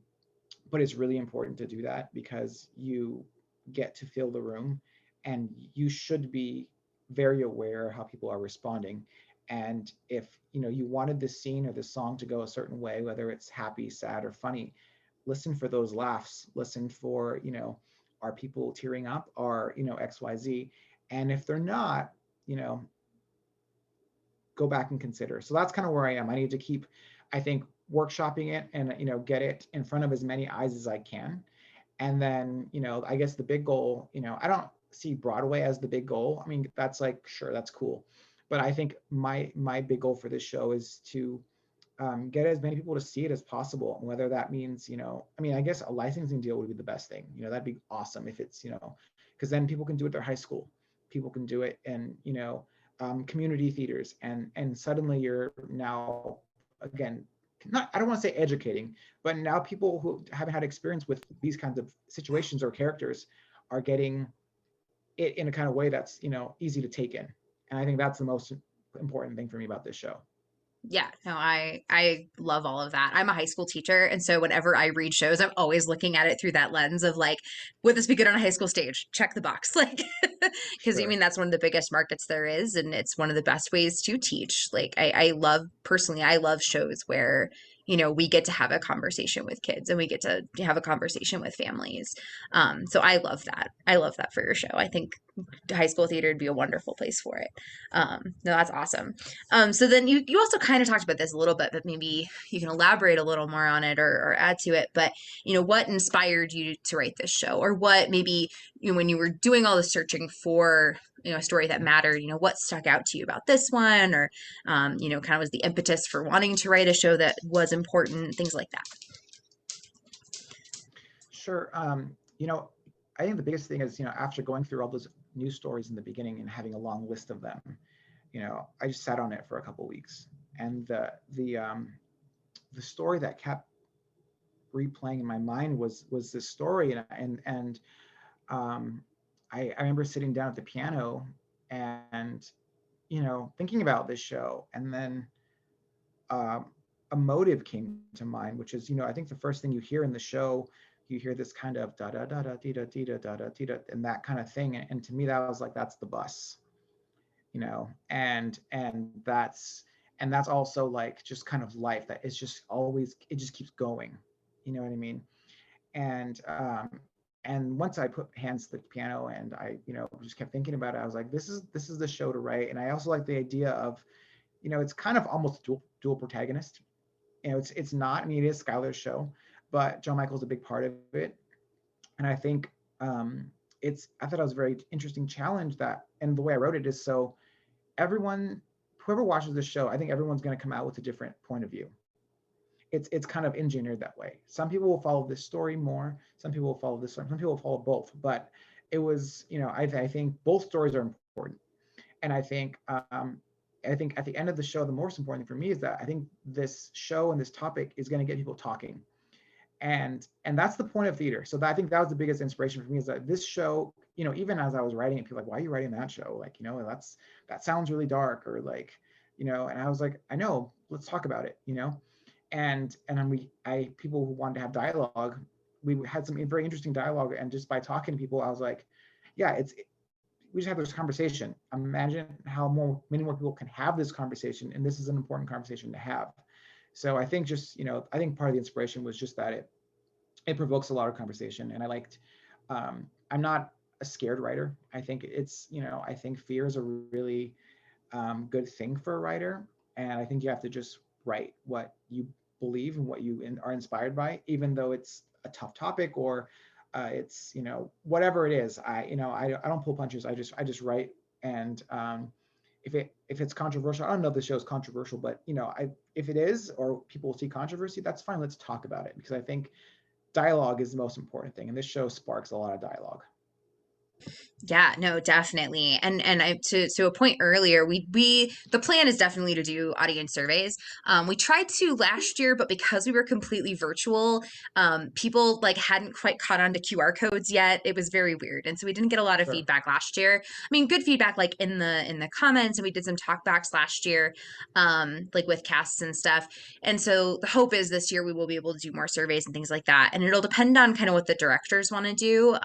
but it's really important to do that because you get to fill the room, and you should be very aware how people are responding. And if you wanted this scene or this song to go a certain way, whether it's happy, sad, or funny, listen for those laughs. Listen for, are people tearing up, or XYZ. And if they're not, you know go back and consider. So that's kind of where I am. I need to keep, I think, workshopping it, and get it in front of as many eyes as I can. And then, I guess the big goal, I don't see Broadway as the big goal. I mean, that's like, sure, that's cool. But I think my big goal for this show is to get as many people to see it as possible. And whether that means, I mean, I guess a licensing deal would be the best thing. That'd be awesome if it's, because then people can do it at their high school. People can do it in, community theaters. And suddenly you're now, again, not, I don't want to say educating, but now people who haven't had experience with these kinds of situations or characters are getting it in a kind of way that's, easy to take in. And I think that's the most important thing for me about this show. Yeah, no, I love all of that. I'm a high school teacher, and so whenever I read shows, I'm always looking at it through that lens of like, would this be good on a high school stage? Check the box. Like, because I Sure. mean that's one of the biggest markets there is, and it's one of the best ways to teach. Like I love, personally, I love shows where we get to have a conversation with kids and we get to have a conversation with families. So I love that. I love that for your show. I think high school theater would be a wonderful place for it. No, that's awesome. So then you also kind of talked about this a little bit, but maybe you can elaborate a little more on it, or add to it. But what inspired you to write this show, or what maybe when you were doing all the searching for a story that mattered, what stuck out to you about this one, or kind of was the impetus for wanting to write a show that was important, things like that. Sure. I think the biggest thing is, after going through all those news stories in the beginning and having a long list of them, I just sat on it for a couple of weeks. And the story that kept replaying in my mind was this story, and um, I remember sitting down at the piano and thinking about this show, and then um, a motive came to mind, which is I think the first thing you hear in the show, you hear this kind of da da da da dee da dee da da da dee da, and that kind of thing, and to me that was like that's the bus, and that's also like just kind of life, that it's just always, it just keeps going, you know what I mean? And once I put hands to the piano and I just kept thinking about it, I was like, this is the show to write. And I also like the idea of it's kind of almost dual protagonist. It's not, I mean, it is Skylar's show, but John Michael's a big part of it. And I think I thought it was a very interesting challenge, that, and the way I wrote it is so everyone, whoever watches this show, I think everyone's going to come out with a different point of view. It's kind of engineered that way. Some people will follow this story more. Some people will follow this story. Some people will follow both. But it was, I think both stories are important. And I think at the end of the show, the most important thing for me is that I think this show and this topic is going to get people talking, and that's the point of theater. So I think that was the biggest inspiration for me, is that this show, even as I was writing it, people were like, why are you writing that show? Like, that sounds really dark, or like, and I was like, I know, let's talk about it, and then people who wanted to have dialogue, we had some very interesting dialogue, and just by talking to people, I was like, yeah, we just have this conversation. Imagine how many more people can have this conversation, and this is an important conversation to have. So I think I think part of the inspiration was just that it provokes a lot of conversation, and I liked. I'm not a scared writer. I think I think fear is a really good thing for a writer, and I think you have to just write what you believe and what you are inspired by, even though it's a tough topic, or it's whatever it is. I don't pull punches. I just write, and if it's controversial, I don't know if the show is controversial, but if it is, or people will see controversy, that's fine. Let's talk about it, because I think dialogue is the most important thing, and this show sparks a lot of dialogue. Yeah, no, definitely. And I to a point earlier, we the plan is definitely to do audience surveys. We tried to last year, but because we were completely virtual, people like hadn't quite caught on to QR codes yet. It was very weird. And so we didn't get a lot of Sure. feedback last year. I mean, good feedback like in the comments, and we did some talkbacks last year, like with casts and stuff. And so the hope is this year we will be able to do more surveys and things like that. And it'll depend on kind of what the directors want to do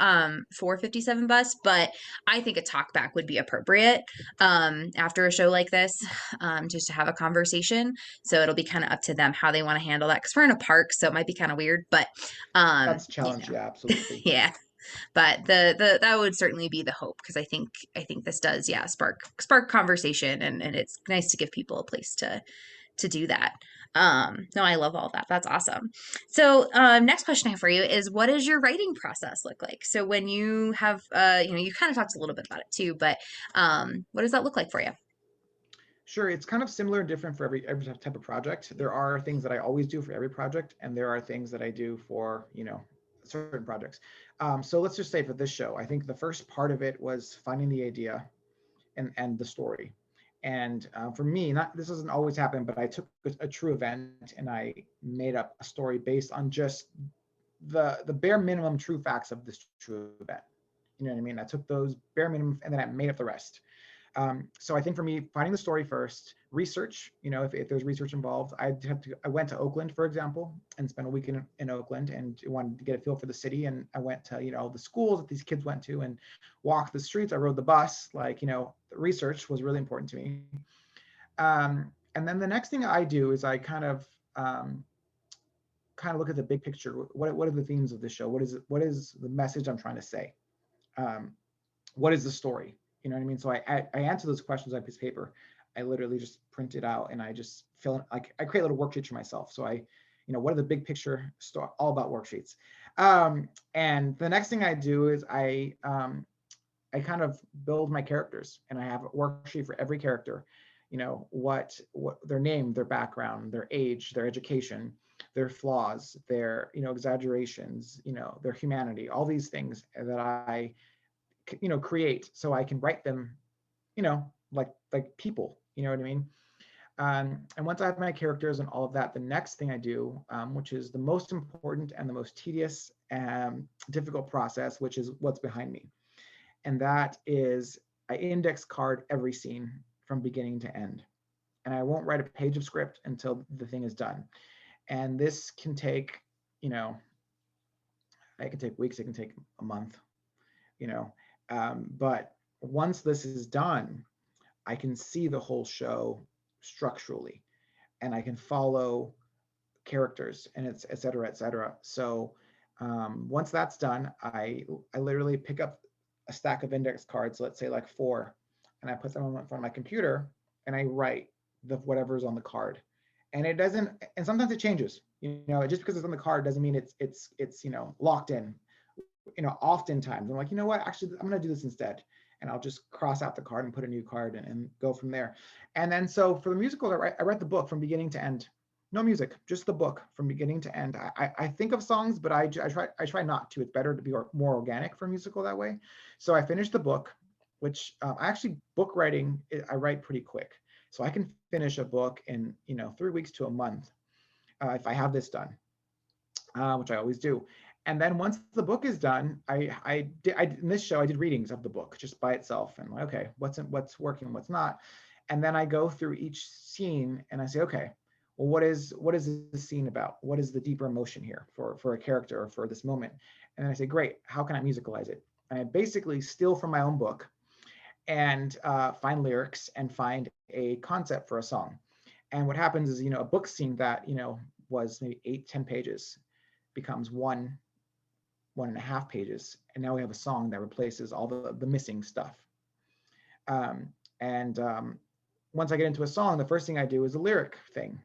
for 57 Bus, but I think a talk back would be appropriate after a show like this, just to have a conversation. So it'll be kind of up to them how they want to handle that, because we're in a park, so it might be kind of weird, but That's a challenge. Yeah, absolutely. yeah. But the that would certainly be the hope, because I think this does, yeah, spark conversation, and it's nice to give people a place to do that. No, I love all that. That's awesome. So, next question I have for you is, what does your writing process look like? So when you have, you kind of talked a little bit about it too, but what does that look like for you? Sure, it's kind of similar and different for every type of project. There are things that I always do for every project, and there are things that I do for certain projects. So let's just say for this show, I think the first part of it was finding the idea and the story. And for me, not this doesn't always happen, but I took a true event and I made up a story based on just the bare minimum true facts of this true event. You know what I mean? I took those bare minimum and then I made up the rest. So I think for me, finding the story first, research, if there's research involved, I went to Oakland, for example, and spent a week in Oakland, and wanted to get a feel for the city. And I went to, the schools that these kids went to, and walked the streets. I rode the bus, the research was really important to me. And then the next thing I do is I kind of look at the big picture. What are the themes of the show? What is the message I'm trying to say? What is the story? You know what I mean? So I answer those questions on a piece of paper. I literally just print it out, and I just fill in, like, I create little worksheets for myself. So what are the big picture story, all about worksheets. And the next thing I do is I kind of build my characters, and I have a worksheet for every character. What their name, their background, their age, their education, their flaws, their exaggerations, their humanity, all these things that I create, so I can write them, like people, you know what I mean? And once I have my characters and all of that, the next thing I do, which is the most important and the most tedious and difficult process, which is what's behind me. And that is I index card every scene from beginning to end. And I won't write a page of script until the thing is done. And this can take, you know, it can take weeks, it can take a month, you know. But once this is done, I can see the whole show structurally, and I can follow characters, and it's et cetera, et cetera. So once that's done, I literally pick up a stack of index cards, let's say like 4, and I put them in front of my computer, and I write the whatever's on the card. And it doesn't, and sometimes it changes. You know, just because it's on the card doesn't mean it's you know, locked in. You know, oftentimes I'm like, you know what, actually I'm gonna do this instead, and I'll just cross out the card and put a new card and go from there. And then so for the musical, I read the book from beginning to end. No music, just the book from beginning to end. I think of songs, but I try not to. It's better to be more organic for a musical that way. So I finished the book, which I actually, book writing, I write pretty quick. So I can finish a book in, you know, 3 weeks to a month if I have this done, which I always do. And then once the book is done, in this show I did readings of the book just by itself, and like, okay, what's working, what's not, and then I go through each scene and I say, okay, well, what is this scene about? What is the deeper emotion here for a character or for this moment? And then I say, great, how can I musicalize it? And I basically steal from my own book and find lyrics and find a concept for a song. And what happens is, you know, a book scene that, you know, was maybe 8-10 pages becomes 1.5 pages, and now we have a song that replaces all the missing stuff. And once I get into a song, the first thing I do is a lyric thing,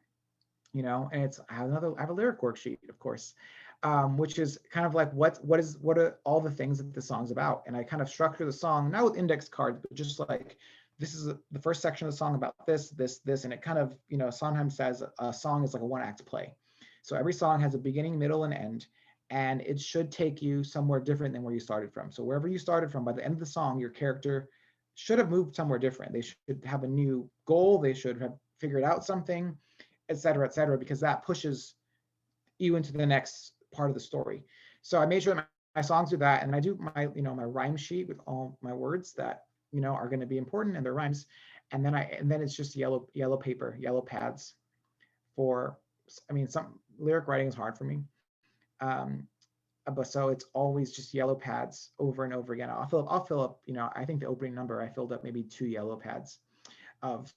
you know, and I have a lyric worksheet, of course, which is kind of like what are all the things that the song's about, and I kind of structure the song not with index cards, but just like, this is the first section of the song about this, and it kind of, you know, Sondheim says a song is like a one-act play. So every song has a beginning, middle, and end, and it should take you somewhere different than where you started from. So wherever you started from, by the end of the song, your character should have moved somewhere different. They should have a new goal. They should have figured out something, et cetera, because that pushes you into the next part of the story. So I made sure that my songs do that, and I do my, you know, my rhyme sheet with all my words that, you know, are going to be important and their rhymes, and then it's just yellow paper, yellow pads for. I mean, some lyric writing is hard for me. Um, but so it's always just yellow pads over and over again. I'll fill up, you know, I think the opening number, I filled up maybe 2 yellow pads of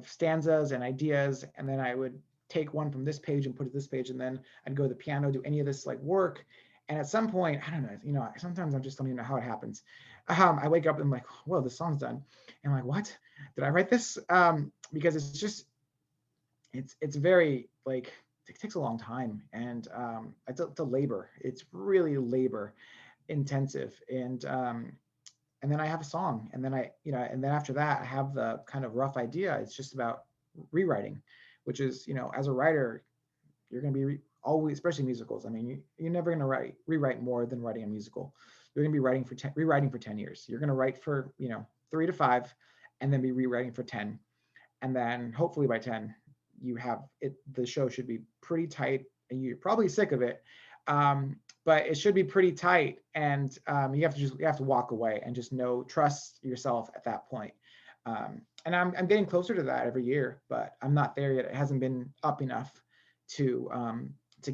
stanzas and ideas, and then I would take one from this page and put it this page, and then I'd go to the piano, do any of this like work, and at some point, I don't know, you know, sometimes I just don't even know how it happens. I wake up and I'm like, whoa, the song's done, and I'm like, what? Did I write this? Because it's just, it's very like, it takes a long time, and it's a labor. It's really labor intensive, and then I have a song, and then and then after that I have the kind of rough idea. It's just about rewriting, which is, you know, as a writer, you're going to be always, especially musicals. I mean, you're never going to rewrite more than writing a musical. You're going to be rewriting for 10 years. You're going to write for, you know, 3 to 5, and then be rewriting for 10, and then hopefully by 10 you have it. The show should be pretty tight, and you're probably sick of it. But it should be pretty tight, and you have to walk away and just trust yourself at that point. And I'm getting closer to that every year, but I'm not there yet. It hasn't been up enough to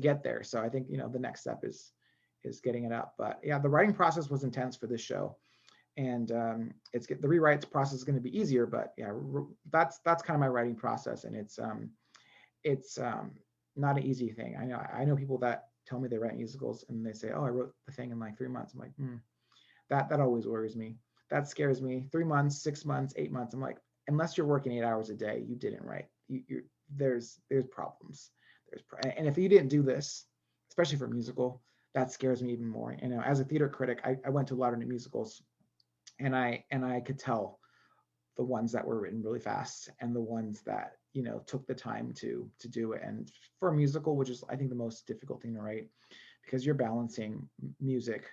get there. So I think, you know, the next step is getting it up. But yeah, the writing process was intense for this show, and the rewrites process is going to be easier. But yeah, that's kind of my writing process, and it's not an easy thing. I know people that tell me they write musicals and they say, oh, I wrote the thing in like 3 months. I'm like, that always worries me. That scares me. 3 months, 6 months, 8 months. I'm like, unless you're working 8 hours a day, you didn't write. There's problems. And if you didn't do this, especially for a musical, that scares me even more. You know, as a theater critic, I went to a lot of new musicals, and I could tell the ones that were written really fast and the ones that, you know, took the time to do it. And for a musical, which is I think the most difficult thing to write, because you're balancing music,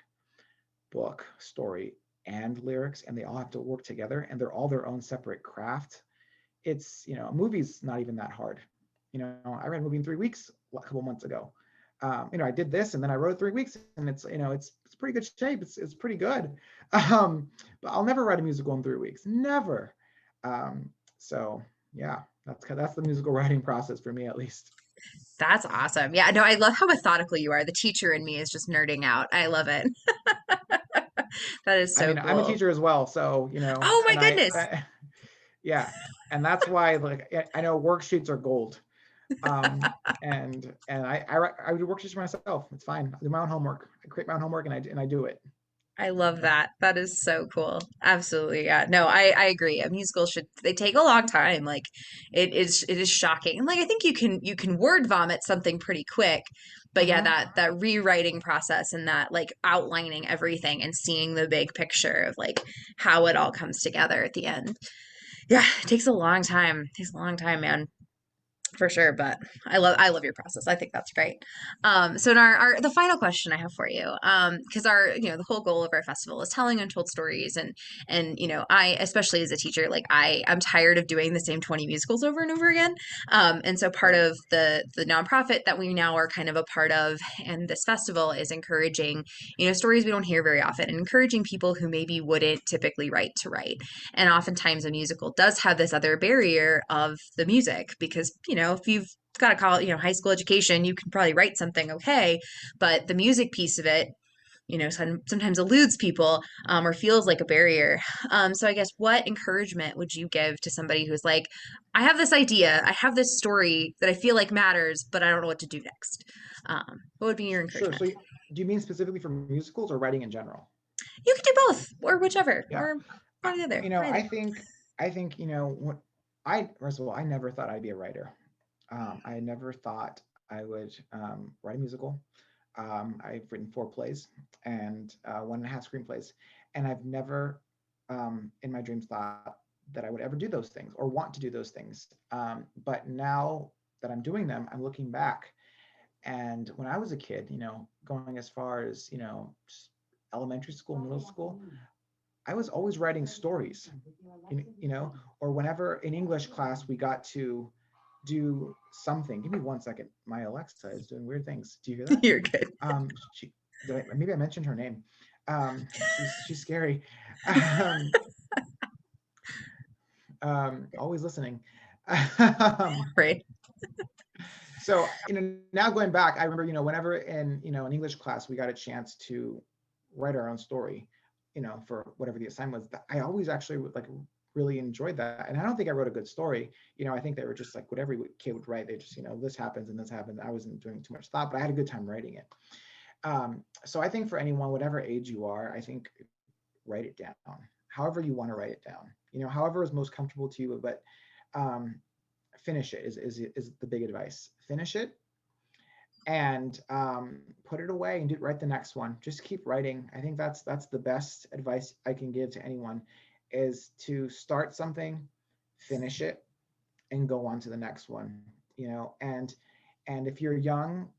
book, story, and lyrics, and they all have to work together, and they're all their own separate craft. it's, a movie's not even that hard. I read a movie in 3 weeks a couple months ago. I did this and then I wrote 3 weeks, and it's pretty good shape. It's pretty good. But I'll never write a musical in 3 weeks. Never. So yeah, that's the musical writing process for me, at least. That's awesome. Yeah, no, I love how methodical you are. The teacher in me is just nerding out. I love it. That is I so mean, I'm a cool. teacher as well, so Oh my and goodness. yeah, and that's why, like, I know worksheets are gold. And I do worksheets for myself. It's fine. I do my own homework. I create my own homework, and I do it. I love that. That is so cool. Absolutely. Yeah. No, I agree. A musical should they take a long time. Like it is shocking. And like I think you can word vomit something pretty quick. But yeah, Mm-hmm. that rewriting process and that like outlining everything and seeing the big picture of like how it all comes together at the end. Yeah, it takes a long time. It takes a long time, man. For sure, but I love your process. I think that's great. So in our the final question I have for you, because our the whole goal of our festival is telling untold stories, and I, especially as a teacher, like I'm tired of doing the same 20 musicals over and over again. And so part Right. of the nonprofit that we now are kind of a part of, and this festival is encouraging stories we don't hear very often, and encouraging people who maybe wouldn't typically write to write. And oftentimes a musical does have this other barrier of the music because, if you've got a college, high school education, you can probably write something okay, but the music piece of it, sometimes eludes people or feels like a barrier. So I guess what encouragement would you give to somebody who's like, I have this idea, I have this story that I feel like matters, but I don't know what to do next. What would be your Sure. encouragement? So, do you mean specifically for musicals or writing in general? You can do both or whichever Yeah. or I, one or the other. I Either. think what first of all, I never thought I'd be a writer. I never thought I would write a musical. I've written 4 plays and 1.5 screenplays, and I've never, in my dreams, thought that I would ever do those things or want to do those things. But now that I'm doing them, I'm looking back, and when I was a kid, going as far as elementary school, middle school, I was always writing stories, or whenever in English class we got to do something. Give me 1 second. My Alexa is doing weird things. Do you hear that? You're good. She maybe I mentioned her name. She's scary. Um, always listening. um, Right. so now going back, I remember whenever in an English class we got a chance to write our own story, for whatever the assignment was. I always actually like really enjoyed that, and I don't think I wrote a good story. I think they were just like what every kid would write. They just this happens and this happens. I wasn't doing too much thought, but I had a good time writing it. So I think for anyone, whatever age you are, I think write it down, however you want to write it down. However is most comfortable to you, but um, finish it is the big advice. Finish it and put it away and write the next one. Just keep writing. I think that's the best advice I can give to anyone, is to start something, finish it, and go on to the next one. And if you're young,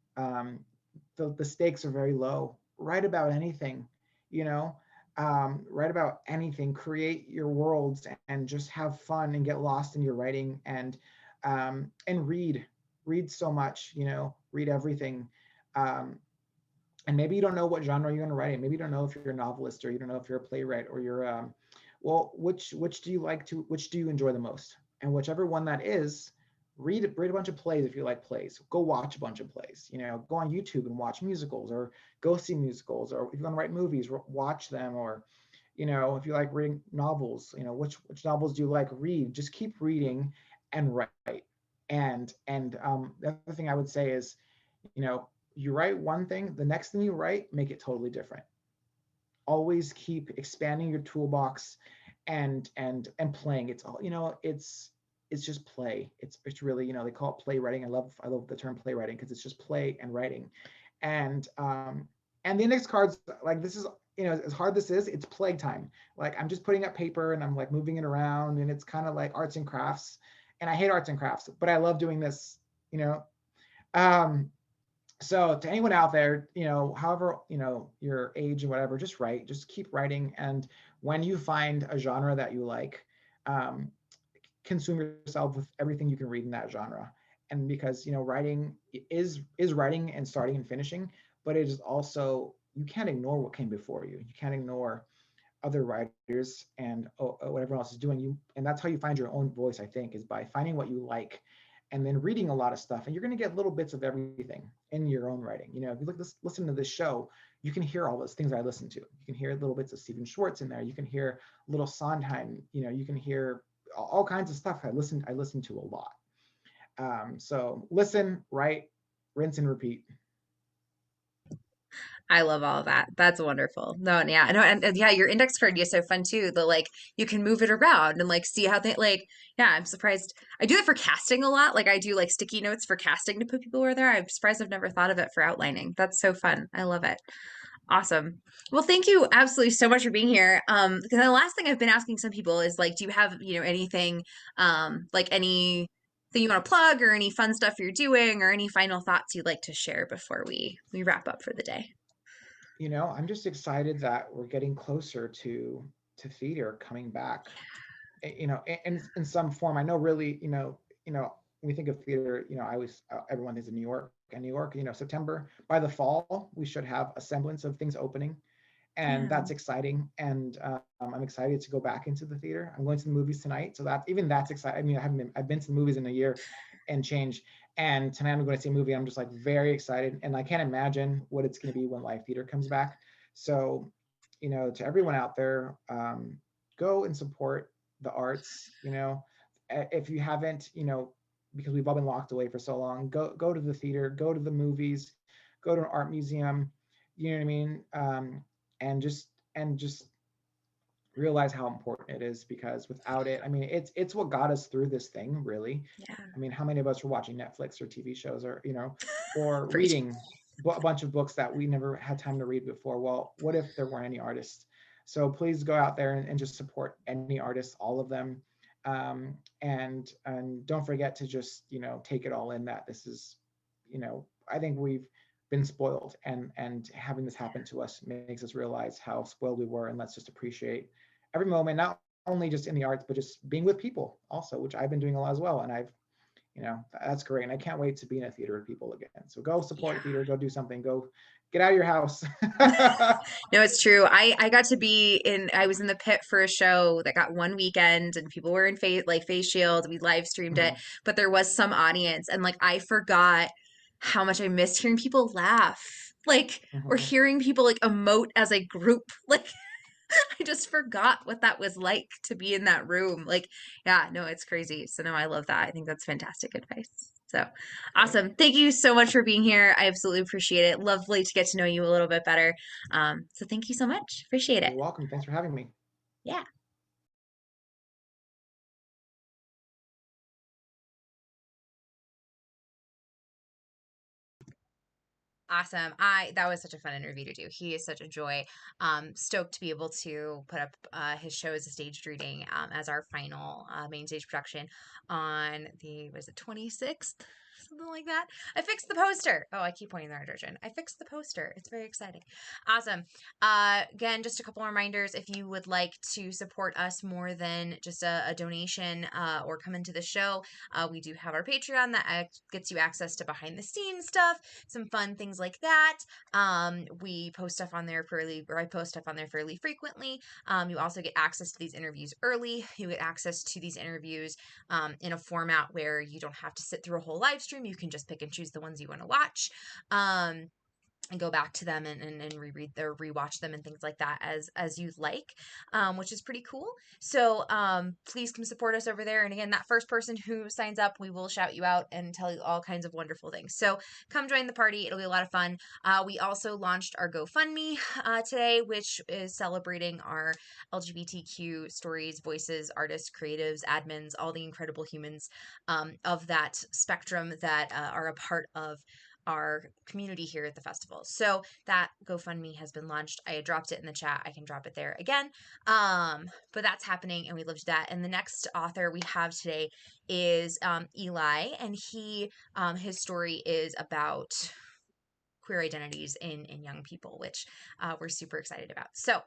the stakes are very low. Write about anything, you know, write about anything. Create your worlds and just have fun and get lost in your writing, and read so much. Read everything. Um, and maybe you don't know what genre you're going to write in. Maybe you don't know if you're a novelist, or you don't know if you're a playwright, or you're well, which do you like to which do you enjoy the most? And whichever one that is, read a bunch of plays if you like plays. Go watch a bunch of plays. Go on YouTube and watch musicals, or go see musicals, or if you want to write movies, watch them. Or if you like reading novels, which novels do you like? Read. Just keep reading and write. And the other thing I would say is, you write one thing, the next thing you write, make it totally different. Always keep expanding your toolbox and playing. It's all, it's just play. It's really, they call it playwriting. I love the term playwriting because it's just play and writing. And the index cards, like, this is, as hard this is, it's playtime. Like, I'm just putting up paper and I'm like moving it around, and it's kind of like arts and crafts. And I hate arts and crafts, but I love doing this, you know. Um, so to anyone out there, however, your age and whatever, just write, just keep writing. And when you find a genre that you like, um, consume yourself with everything you can read in that genre. And because, writing is writing and starting and finishing, but it is also, you can't ignore what came before you. You can't ignore other writers and what everyone else is doing. And that's how you find your own voice, I think, is by finding what you like and then reading a lot of stuff. And you're going to get little bits of everything in your own writing. If you listen to this show, you can hear all those things I listen to. You can hear little bits of Stephen Schwartz in there. You can hear little Sondheim. You can hear all kinds of stuff. I listen to a lot. So listen, write, rinse, and repeat. I love all of that. That's wonderful. No, and yeah, no, and yeah, your index card is so fun too. The like you can move it around and like see how they like. Yeah, I'm surprised. I do that for casting a lot. Like I do like sticky notes for casting to put people where they're. I'm surprised I've never thought of it for outlining. That's so fun. I love it. Awesome. Well, thank you absolutely so much for being here. Because the last thing I've been asking some people is like, do you have, anything, like anything you want to plug or any fun stuff you're doing or any final thoughts you'd like to share before we wrap up for the day? I'm just excited that we're getting closer to theater coming back. In some form. I know really, when we think of theater, I always everyone thinks of New York and New York. September, by the fall, we should have a semblance of things opening, and Yeah. that's exciting. And I'm excited to go back into the theater. I'm going to the movies tonight, so that's exciting. I mean, I've been to the movies in a year and change, and tonight I'm going to see a movie. I'm just like very excited, and I can't imagine what it's going to be when live theater comes back. So, to everyone out there, go and support the arts. If you haven't, because we've all been locked away for so long, go to the theater, go to the movies, go to an art museum. You know what I mean? And just realize how important it is, because without it, I mean, it's what got us through this thing, really. Yeah. I mean, how many of us were watching Netflix or TV shows, or or Preach. reading a bunch of books that we never had time to read before? Well, what if there weren't any artists? So please go out there and just support any artists, all of them. And don't forget to just take it all in, that this is, I think we've been spoiled, and having this happen to us makes us realize how spoiled we were. And let's just appreciate every moment, not only just in the arts, but just being with people also, which I've been doing a lot as well. And that's great. And I can't wait to be in a theater with people again. So go Yeah. support theater, go do something, go get out of your house. No, it's true. I got to be in I was in the pit for a show that got one weekend and people were in face shields. We live streamed it, Mhm, but there was some audience and like I forgot how much I missed hearing people laugh. Like or mhm. hearing people like emote as a group. Like I just forgot what that was like to be in that room. Like, yeah, no, it's crazy. So no, I love that. I think that's fantastic advice. So Great. awesome. Thank you so much for being here. I absolutely appreciate it. Lovely to get to know you a little bit better. So thank you so much. Appreciate it. You're welcome. Thanks for having me. Yeah. Awesome. I That was such a fun interview to do. He is such a joy. Stoked to be able to put up his show as a staged reading as our final main stage production on the was it 26th, something like that. I fixed the poster. Oh, I keep pointing in the right direction. I fixed the poster. It's very exciting. Awesome. Again, just a couple reminders. If you would like to support us more than just a donation or come into the show, we do have our Patreon that gets you access to behind the scenes stuff, some fun things like that. We post stuff on there I post stuff on there fairly frequently. You also get access to these interviews early. You get access to these interviews in a format where you don't have to sit through a whole live stream. You can just pick and choose the ones you want to watch. And go back to them and reread or rewatch them and things like that as you'd like, which is pretty cool. So please come support us over there. And again, that first person who signs up, we will shout you out and tell you all kinds of wonderful things. So come join the party. It'll be a lot of fun. We also launched our GoFundMe today, which is celebrating our LGBTQ stories, voices, artists, creatives, admins, all the incredible humans of that spectrum that are a part of our community here at the festival. So that GoFundMe has been launched. I dropped it in the chat. I can drop it there again. But that's happening and we love that. And the next author we have today is Eli, and his story is about queer identities in young people, which we're super excited about. So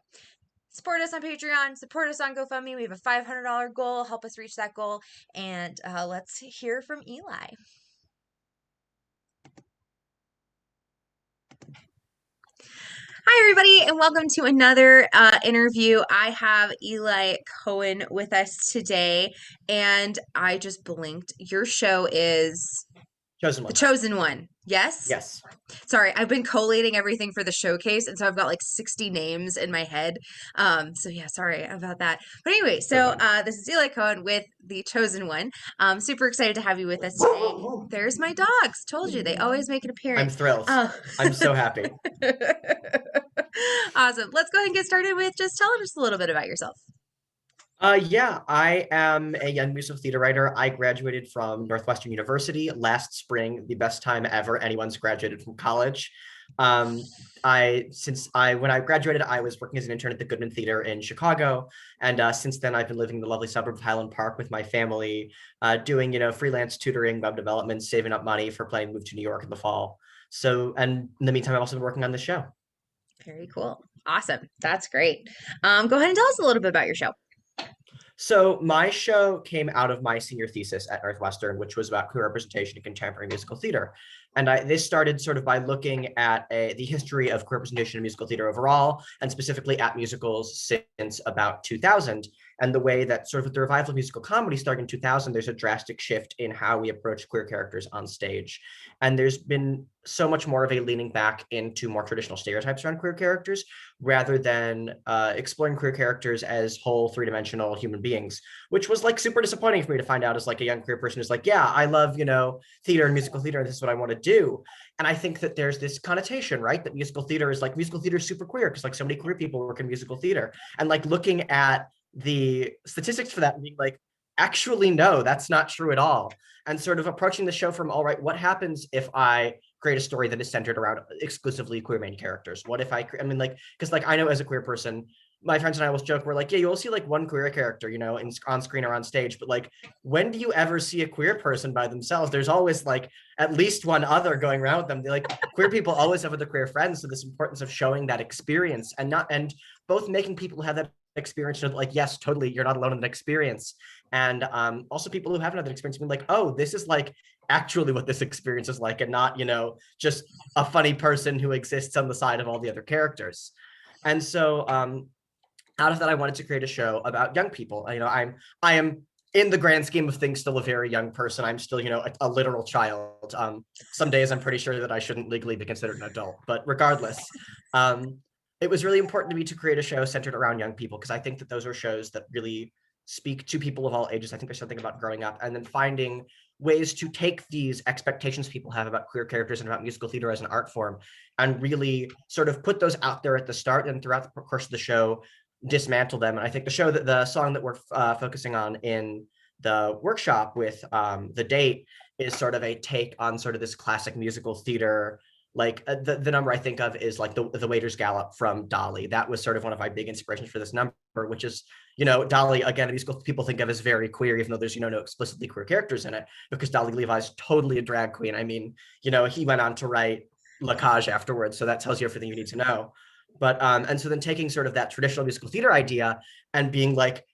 Support us on Patreon, support us on GoFundMe. We have a $500 goal. Help us reach that goal. And let's hear from Eli. Hi, everybody, and welcome to another interview. I have Eli Cohen with us today, and I just blinked. Your show is Chosen The One. Chosen One. Yes? Yes. Sorry, I've been collating everything for the showcase, and so I've got like 60 names in my head. So yeah, sorry about that. But anyway, so this is Eli Cohen with The Chosen One. Super excited to have you with us today. There's my dogs. Told you, they always make an appearance. I'm thrilled. I'm so happy. Awesome. Let's go ahead and get started with just telling us a little bit about yourself. Yeah, I am a young musical theater writer. I graduated from Northwestern University last spring, the best time ever anyone's graduated from college. When I graduated, I was working as an intern at the Goodman Theater in Chicago, and since then I've been living in the lovely suburb of Highland Park with my family, doing freelance tutoring, web development, saving up money for planning to move to New York in the fall. So, and in the meantime, I've also been working on the show. Very cool. Awesome. That's great. Go ahead and tell us a little bit about your show. So my show came out of my senior thesis at Northwestern, which was about queer representation in contemporary musical theater. And this started sort of by looking at the history of queer representation in musical theater overall, and specifically at musicals since about 2000. And the way that sort of with the revival of musical comedy starting in 2000, there's a drastic shift in how we approach queer characters on stage. And there's been so much more of a leaning back into more traditional stereotypes around queer characters, rather than exploring queer characters as whole three-dimensional human beings, which was like super disappointing for me to find out as like a young queer person who's like, yeah, I love, theater and musical theater, and this is what I want to do. And I think that there's this connotation, right, that musical theater is super queer because like so many queer people work in musical theater. And like looking at the statistics for that and being like, actually, no, that's not true at all. And sort of approaching the show from, all right, what happens if I create a story that is centered around exclusively queer main characters? What if because like I know as a queer person, my friends and I will joke, we're like, yeah, you'll see like one queer character, on screen or on stage, but like, when do you ever see a queer person by themselves? There's always like at least one other going around with them. They're like, queer people always have other queer friends. So this importance of showing that experience and both making people have that experience of like, yes, totally, you're not alone in that experience. And also people who haven't had that experience being like, oh, this is like actually what this experience is like, and not, just a funny person who exists on the side of all the other characters. And so out of that, I wanted to create a show about young people. I am in the grand scheme of things still a very young person. I'm still, a literal child. Some days I'm pretty sure that I shouldn't legally be considered an adult, but regardless, it was really important to me to create a show centered around young people, because I think that those are shows that really speak to people of all ages. I think there's something about growing up and then finding ways to take these expectations people have about queer characters and about musical theater as an art form and really sort of put those out there at the start, and throughout the course of the show dismantle them. And I think the song that we're focusing on in the workshop with The Date is sort of a take on sort of this classic musical theater. Like the number I think of is like the Waiter's Gallop from Dolly. That was sort of one of my big inspirations for this number, which is, Dolly, again, musical people think of as very queer, even though there's, no explicitly queer characters in it, because Dolly Levi's totally a drag queen. I mean, he went on to write La Cage afterwards, so that tells you everything you need to know. But and so then taking sort of that traditional musical theater idea and being like,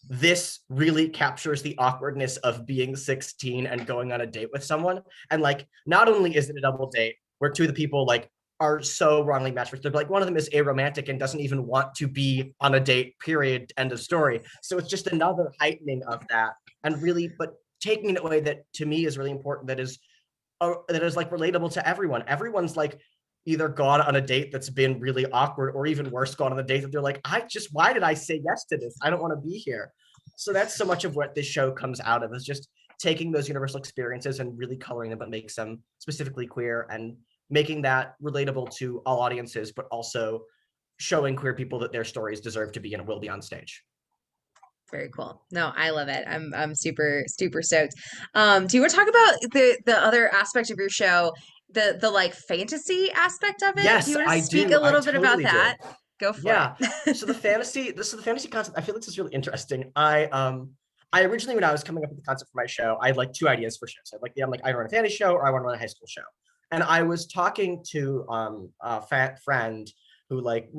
this really captures the awkwardness of being 16 and going on a date with someone. And like, not only is it a double date where two of the people like are so wrongly matched with, but like one of them is aromantic and doesn't even want to be on a date, period, end of story. So it's just another heightening of that, and really, but taking it in a way that to me is really important, that is like relatable to everyone. Everyone's like either gone on a date that's been really awkward, or even worse, gone on a date that they're like, why did I say yes to this? I don't want to be here. So that's so much of what this show comes out of, is just taking those universal experiences and really coloring them, but makes them specifically queer, and making that relatable to all audiences, but also showing queer people that their stories deserve to be and will be on stage. Very cool. No, I love it. I'm super stoked. Do you want to talk about the other aspect of your show, the like fantasy aspect of it? Yes, Do you want to I speak do. a little I bit about totally that? do. Go for Yeah. it. So the fantasy concept, I feel like this is really interesting. I originally, when I was coming up with the concept for my show, I had like two ideas for shows. I'm like, I run a fantasy show or I want to run a high school show. And I was talking to a friend who like,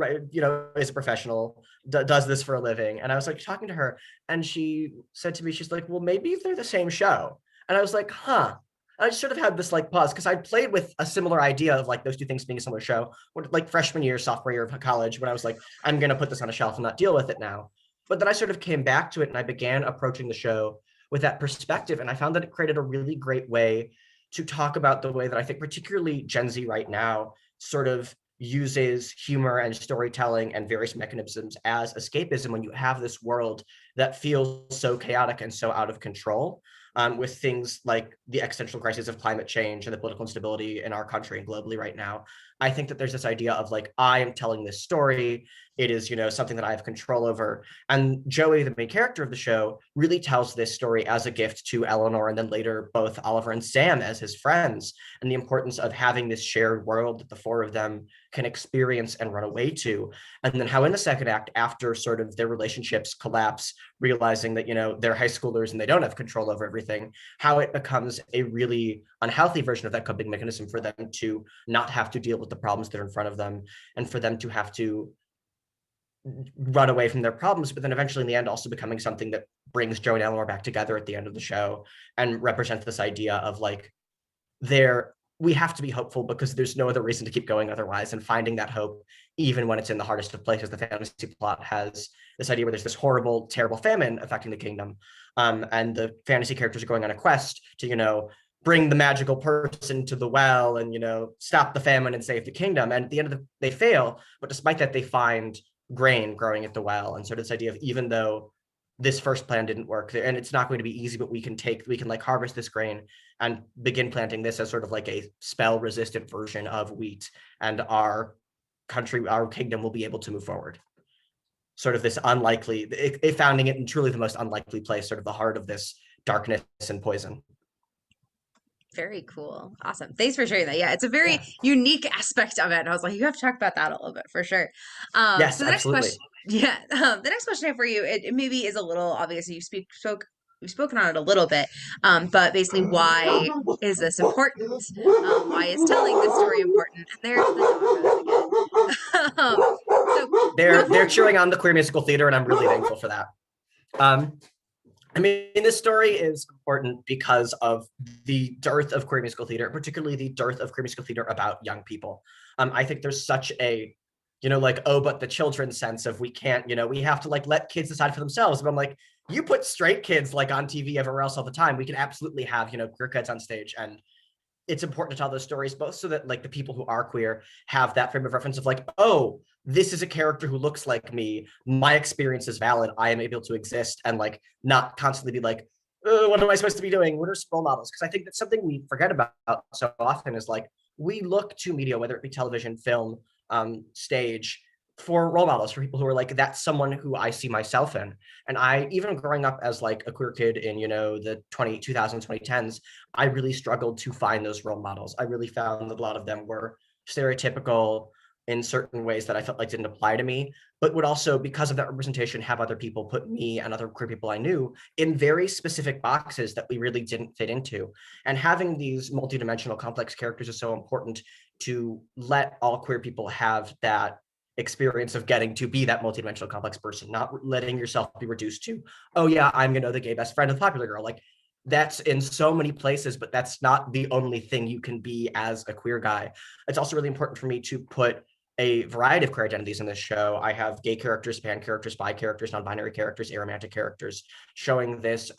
is a professional, does this for a living. And I was like talking to her, and she said to me, she's like, well, maybe they're the same show. And I was like, huh. I just sort of had this like pause because I played with a similar idea of like those two things being a similar show, like freshman year, sophomore year of college, when I was like, I'm going to put this on a shelf and not deal with it now. But then I sort of came back to it and I began approaching the show with that perspective. And I found that it created a really great way to talk about the way that I think particularly Gen Z right now sort of uses humor and storytelling and various mechanisms as escapism when you have this world that feels so chaotic and so out of control, with things like the existential crisis of climate change and the political instability in our country and globally right now. I think that there's this idea of like, I am telling this story. It is, something that I have control over. And Joey, the main character of the show, really tells this story as a gift to Eleanor and then later both Oliver and Sam as his friends, and the importance of having this shared world that the four of them can experience and run away to. And then how in the second act, after sort of their relationships collapse, realizing that, they're high schoolers and they don't have control over everything, how it becomes a really unhealthy version of that coping mechanism for them to not have to deal with the problems that are in front of them, and for them to have to run away from their problems, but then eventually in the end also becoming something that brings Joe and Eleanor back together at the end of the show and represents this idea of like, we have to be hopeful because there's no other reason to keep going otherwise, and finding that hope even when it's in the hardest of places. The fantasy plot has this idea where there's this horrible, terrible famine affecting the kingdom, and the fantasy characters are going on a quest to bring the magical person to the well and stop the famine and save the kingdom. And at the end of they fail, but despite that they find grain growing at the well. And so this idea of, even though this first plan didn't work and it's not going to be easy, but we can like harvest this grain and begin planting this as sort of like a spell resistant version of wheat, and our kingdom will be able to move forward. Sort of this unlikely, founding it in truly the most unlikely place, sort of the heart of this darkness and poison. Very cool. Awesome. Thanks for sharing that. Yeah, it's a very unique aspect of it. And I was like, you have to talk about that a little bit for sure. Yes, so the absolutely. the next question I have for you, it maybe is a little obvious. We've spoken on it a little bit, but basically, why is this important? Why is telling this story important? And there's the dog again. They're cheering on the queer musical theater, and I'm really thankful for that. I mean, this story is important because of the dearth of queer musical theater, particularly the dearth of queer musical theater about young people. I think there's such a, but the children's sense of we can't, we have to like let kids decide for themselves. But I'm like, you put straight kids like on TV everywhere else all the time. We can absolutely have, queer kids on stage. And it's important to tell those stories, both so that like the people who are queer have that frame of reference of like, oh, this is a character who looks like me. My experience is valid. I am able to exist, and like not constantly be like, what am I supposed to be doing? What are role models? Because I think that's something we forget about so often is like, we look to media, whether it be television, film, stage, for role models, for people who are like, that's someone who I see myself in. And I, even growing up as like a queer kid in, the 2000s, 2010s, I really struggled to find those role models. I really found that a lot of them were stereotypical in certain ways that I felt like didn't apply to me, but would also, because of that representation, have other people put me and other queer people I knew in very specific boxes that we really didn't fit into. And having these multidimensional complex characters is so important to let all queer people have that experience of getting to be that multidimensional complex person, not letting yourself be reduced to, oh yeah, I'm the gay best friend of the popular girl. Like, that's in so many places, but that's not the only thing you can be as a queer guy. It's also really important for me to put a variety of queer identities in this show. I have gay characters, pan characters, bi characters, non-binary characters, aromantic characters, showing this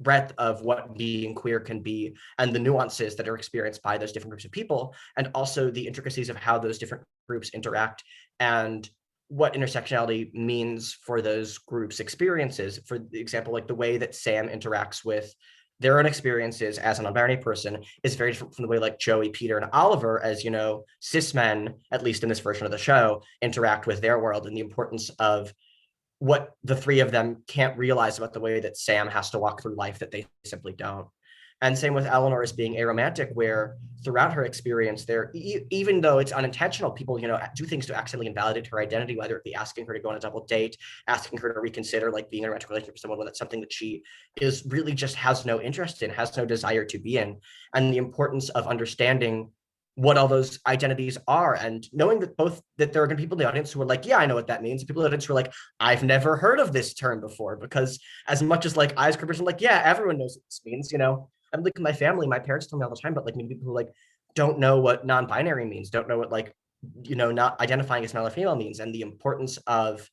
breadth of what being queer can be and the nuances that are experienced by those different groups of people, and also the intricacies of how those different groups interact and what intersectionality means for those groups' experiences. For example, like the way that Sam interacts with their own experiences as a non-binary person is very different from the way like Joey, Peter, and Oliver, as cis men, at least in this version of the show, interact with their world, and the importance of what the three of them can't realize about the way that Sam has to walk through life that they simply don't. And same with Eleanor as being aromantic, where throughout her experience there, even though it's unintentional, people, do things to accidentally invalidate her identity, whether it be asking her to go on a double date, asking her to reconsider like being in a romantic relationship with someone when that's something that she is really just has no interest in, has no desire to be in. And the importance of understanding what all those identities are, and knowing that there are going to be people in the audience who are like, yeah, I know what that means, and people in the audience who are like, I've never heard of this term before, because as much as like I as a person, like, yeah, everyone knows what this means, I'm like my family, my parents tell me all the time, but like many people who like don't know what non-binary means, don't know what like not identifying as male or female means, and the importance of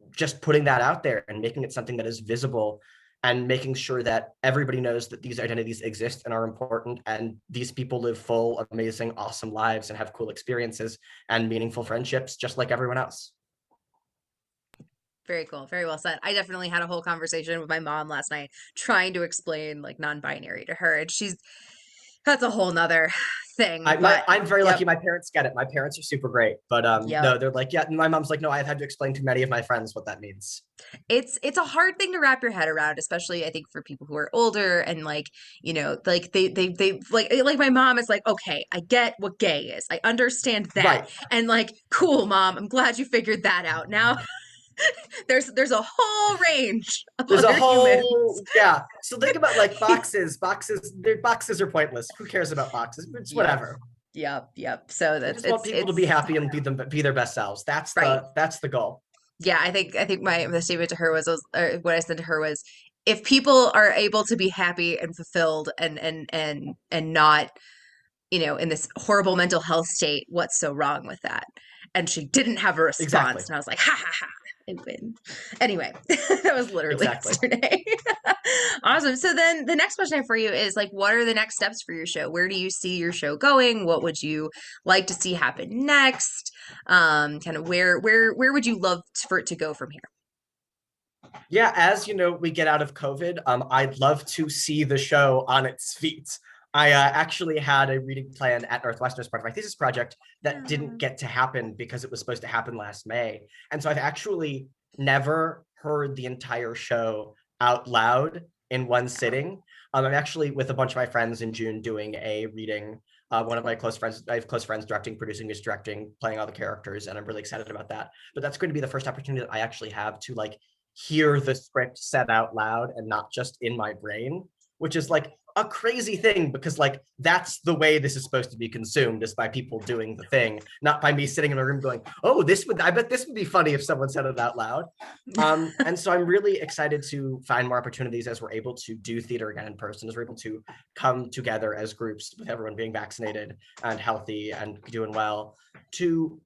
just putting that out there and making it something that is visible, and making sure that everybody knows that these identities exist and are important, and these people live full, amazing, awesome lives and have cool experiences and meaningful friendships just like everyone else. Very cool. Very well said. I definitely had a whole conversation with my mom last night trying to explain like non-binary to her, and that's a whole nother thing. But I'm very yep, lucky. My parents get it. My parents are super great, but yep. no, they're like, yeah. My mom's like, no, I've had to explain to many of my friends what that means. It's a hard thing to wrap your head around, especially I think for people who are older and like, like they like my mom is like, okay, I get what gay is. I understand that. Right. And like, cool, mom, I'm glad you figured that out. Now there's a whole range of There's a other humans. whole, yeah. So think about like boxes are pointless. Who cares about boxes? It's Yep. whatever. Yep. So We that's just want people to be it's happy and be their best selves. right. That's the goal. Yeah, I think my the statement to her was what I said to her was, if people are able to be happy and fulfilled and not, in this horrible mental health state, what's so wrong with that? And she didn't have a Exactly. response, and I was like, ha ha ha, I win. Anyway, that was literally Exactly. yesterday. Awesome. So then the next question I have for you is like, what are the next steps for your show? Where do you see your show going? What would you like to see happen next? Kind of where would you love for it to go from here? Yeah, as we get out of COVID, I'd love to see the show on its feet. I actually had a reading plan at Northwestern as part of my thesis project that didn't Yeah. get to happen because it was supposed to happen last May. And so I've actually never heard the entire show out loud in one sitting. I'm actually with a bunch of my friends in June doing a reading. One of my close friends, I have close friends directing, producing, music directing, playing all the characters, and I'm really excited about that. But that's going to be the first opportunity that I actually have to like hear the script said out loud and not just in my brain, which is like a crazy thing because like that's the way this is supposed to be consumed, is by people doing the thing, not by me sitting in a room going, oh, I bet this would be funny if someone said it out loud. And so I'm really excited to find more opportunities as we're able to do theater again in person, as we're able to come together as groups with everyone being vaccinated and healthy and doing well, to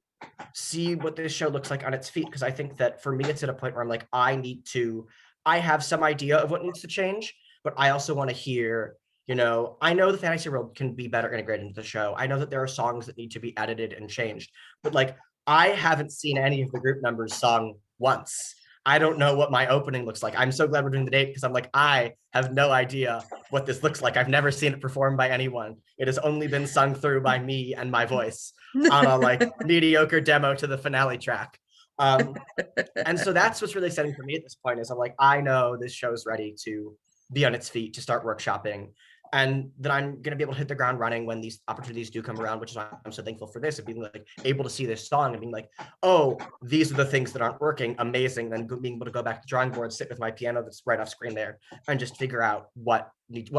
see what this show looks like on its feet. Because I think that for me, it's at a point where I'm like, I have some idea of what needs to change, but I also want to hear, I know the fantasy world can be better integrated into the show. I know that there are songs that need to be edited and changed, but like, I haven't seen any of the group members sung once. I don't know what my opening looks like. I'm so glad we're doing the date because I'm like, I have no idea what this looks like. I've never seen it performed by anyone. It has only been sung through by me and my voice on a like mediocre demo to the finale track. And so that's what's really exciting for me at this point, is I'm like, I know this show is ready to be on its feet, to start workshopping, and that I'm going to be able to hit the ground running when these opportunities do come around, which is why I'm so thankful for this, and being like able to see this song and being like, oh, these are the things that aren't working. Amazing. Then being able to go back to the drawing board, sit with my piano that's right off screen there, and just figure out what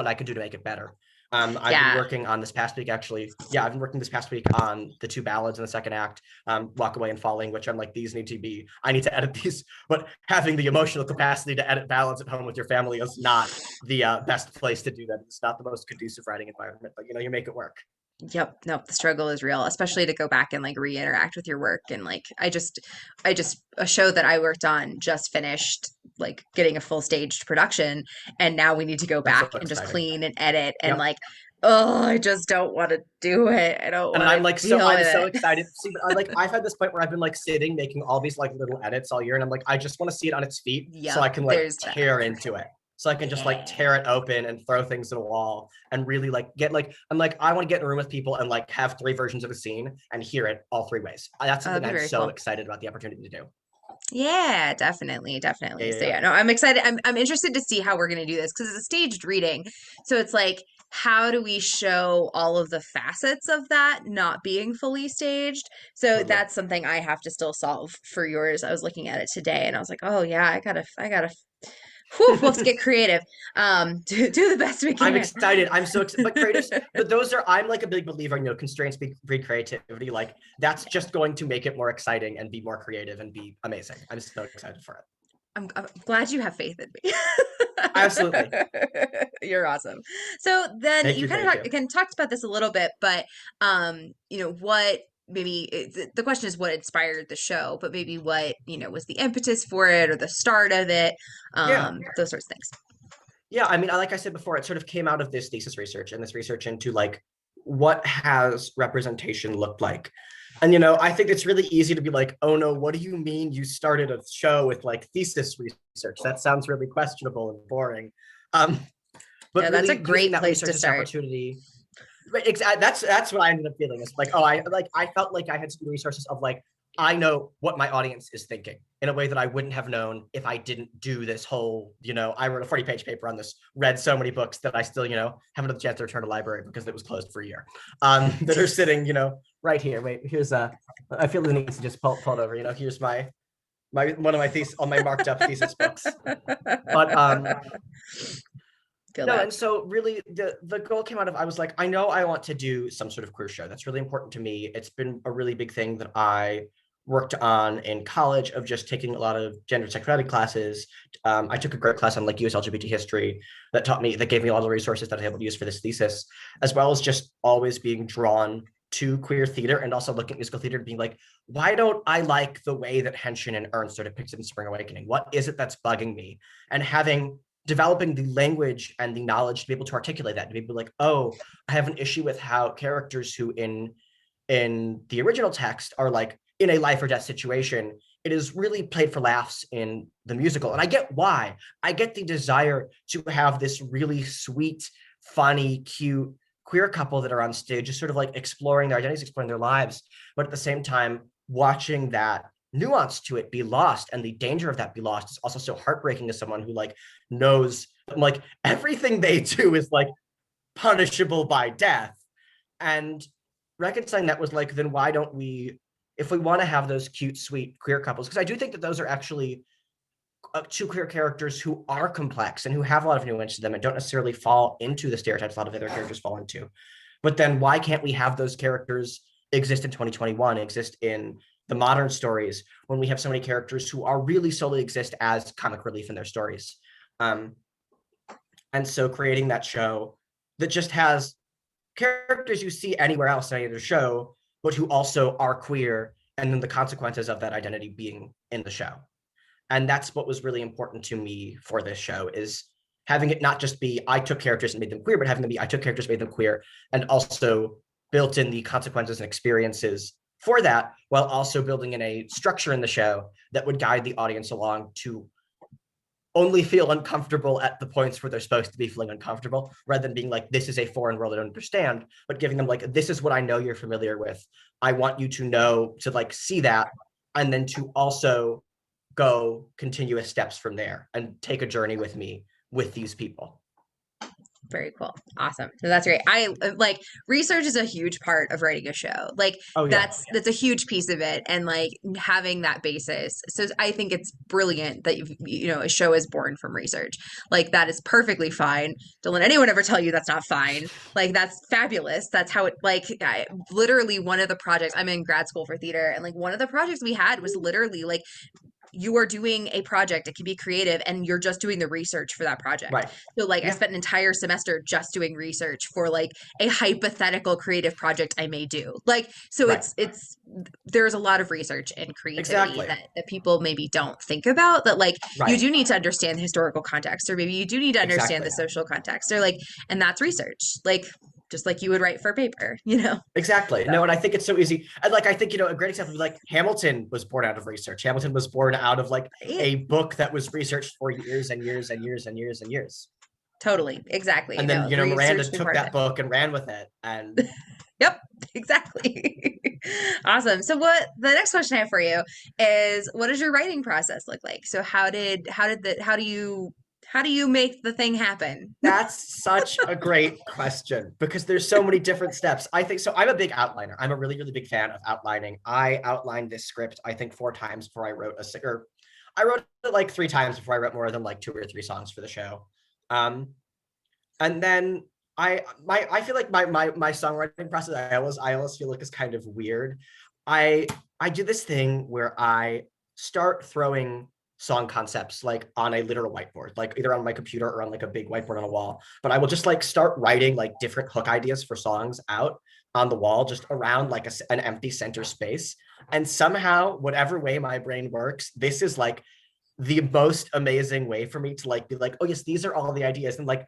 I could do to make it better. I've been working on this past week, actually. Yeah, I've been working this past week on the two ballads in the second act, Walk Away and Falling, which I'm like, I need to edit these, but having the emotional capacity to edit ballads at home with your family is not the best place to do that. It's not the most conducive writing environment, but you make it work. Yep, nope, the struggle is real, especially to go back and like re-interact with your work. And like I just a show that I worked on just finished like getting a full staged production, and now we need to go That's so back and just exciting. clean and edit and Yep. like, oh, I just don't want to do it. I don't And want I'm to like, deal I'm with so it. excited. See, but I've had this point where I've been like sitting, making all these like little edits all year. And I'm like, I just want to see it on its feet so I Yep, can like there's that. tear into it. So I can just like Yeah. tear it open and throw things at a wall and really like get like, I'm like, I want to get in a room with people and like have 3 versions of a scene and hear it all 3 ways. That's That'd something be I'm very so cool. excited about the opportunity to do. Yeah, definitely, Yeah, definitely. yeah, So yeah. yeah, no, I'm excited. I'm interested to see how we're gonna do this because it's a staged reading. So it's like, how do we show all of the facets of that not being fully staged? So Totally. that's something I have to still solve for yours. I was looking at it today and I was like, oh yeah, I gotta Whew, let's get creative. Do the best we can. I'm excited. I'm so excited. But creators, but I'm like a big believer in, constraints breed creativity. Like that's just going to make it more exciting and be more creative and be amazing. I'm so excited for it. I'm glad you have faith in me. Absolutely. You're awesome. So then Thank you you, kind thank of you. talked about this a little bit, but what the question is what inspired the show, but maybe what, was the impetus for it or the start of it, Yeah. those sorts of things. Yeah, I mean, like I said before, it sort of came out of this thesis research and this research into like what has representation looked like. And I think it's really easy to be like, oh no, what do you mean you started a show with like thesis research? That sounds really questionable and boring. But Yeah, that's really a great using that place to research as an start. opportunity. Right, that's what I ended up feeling. It's like, oh, I felt like I had some resources of like, I know what my audience is thinking in a way that I wouldn't have known if I didn't do this whole, I wrote a 40-page paper on this, read so many books that I still, haven't had the chance to return to library because it was closed for a year. That are sitting, right here. Wait, here's I feel the need to just pull it over. Here's my one of my thesis on my marked up thesis books. But Feel no, that. and so really the goal came out of, I was like, I know I want to do some sort of queer show. That's really important to me. It's been a really big thing that I worked on in college, of just taking a lot of gender and sexuality classes. I took a great class on like US LGBT history that gave me a lot of the resources that I was able to use for this thesis, as well as just always being drawn to queer theater and also looking at musical theater and being like, why don't I like the way that Henshin and Ernst sort of depicted in Spring Awakening? What is it that's bugging me? And developing the language and the knowledge to be able to articulate that, to be able to be like, oh, I have an issue with how characters who in the original text are like in a life or death situation, it is really played for laughs in the musical. And I get why. I get the desire to have this really sweet, funny, cute queer couple that are on stage, just sort of like exploring their identities, exploring their lives. But at the same time, watching that nuance to it be lost and the danger of that be lost is also so heartbreaking as someone who like knows like everything they do is like punishable by death. And reconciling that was like, then why don't we, if we want to have those cute, sweet queer couples, because I do think that those are actually two queer characters who are complex and who have a lot of nuance to them and don't necessarily fall into the stereotypes a lot of other characters fall into. But then why can't we have those characters exist in 2021, exist in the modern stories, when we have so many characters who are really solely exist as comic relief in their stories? And so creating that show that just has characters you see anywhere else in any other show, but who also are queer, and then the consequences of that identity being in the show. And that's what was really important to me for this show, is having it not just be I took characters and made them queer, but having them be I took characters, made them queer, and also built in the consequences and experiences for that, while also building in a structure in the show that would guide the audience along to only feel uncomfortable at the points where they're supposed to be feeling uncomfortable, rather than being like, this is a foreign world I don't understand, but giving them like, this is what I know you're familiar with. I want you to know, to like see that, and then to also go continuous steps from there and take a journey with me with these people. Very cool. Awesome. So that's great. I like research is a huge part of writing a show. Like that's a huge piece of it, and like having that basis. So I think it's brilliant that a show is born from research. Like that is perfectly fine. Don't let anyone ever tell you that's not fine. Like that's fabulous. That's how it literally one of the projects, I'm in grad school for theater, and like one of the projects we had was literally like you are doing a project, it can be creative, and you're just doing the research for that project. Right. So like I spent an entire semester just doing research for like a hypothetical creative project I may do. Like, so it's there's a lot of research and creativity that people maybe don't think about, that like you do need to understand the historical context, or maybe you do need to understand the social context, or like, and that's research. Like, just like you would write for a paper, Exactly. No, and I think it's so easy. And like, I think, a great example of like Hamilton was born out of research. Hamilton was born out of like a book that was researched for years and years and years and years and years. Totally. Exactly. And then, Miranda took that book and ran with it. And yep, exactly. Awesome. So the next question I have for you is, what does your writing process look like? So how do you make the thing happen? That's such a great question, because there's so many different steps. I think so. I'm a big outliner. I'm a really, really big fan of outlining. I outlined this script, I think 4 times before I wrote I wrote it like 3 times before I wrote more than like 2 or 3 songs for the show. Um, and then I feel like my songwriting process I always feel like is kind of weird. I I do this thing where I start throwing song concepts like on a literal whiteboard, like either on my computer or on like a big whiteboard on a wall. But I will just like start writing like different hook ideas for songs out on the wall, just around like an empty center space. And somehow, whatever way my brain works, this is like the most amazing way for me to like be like, oh yes, these are all the ideas, and like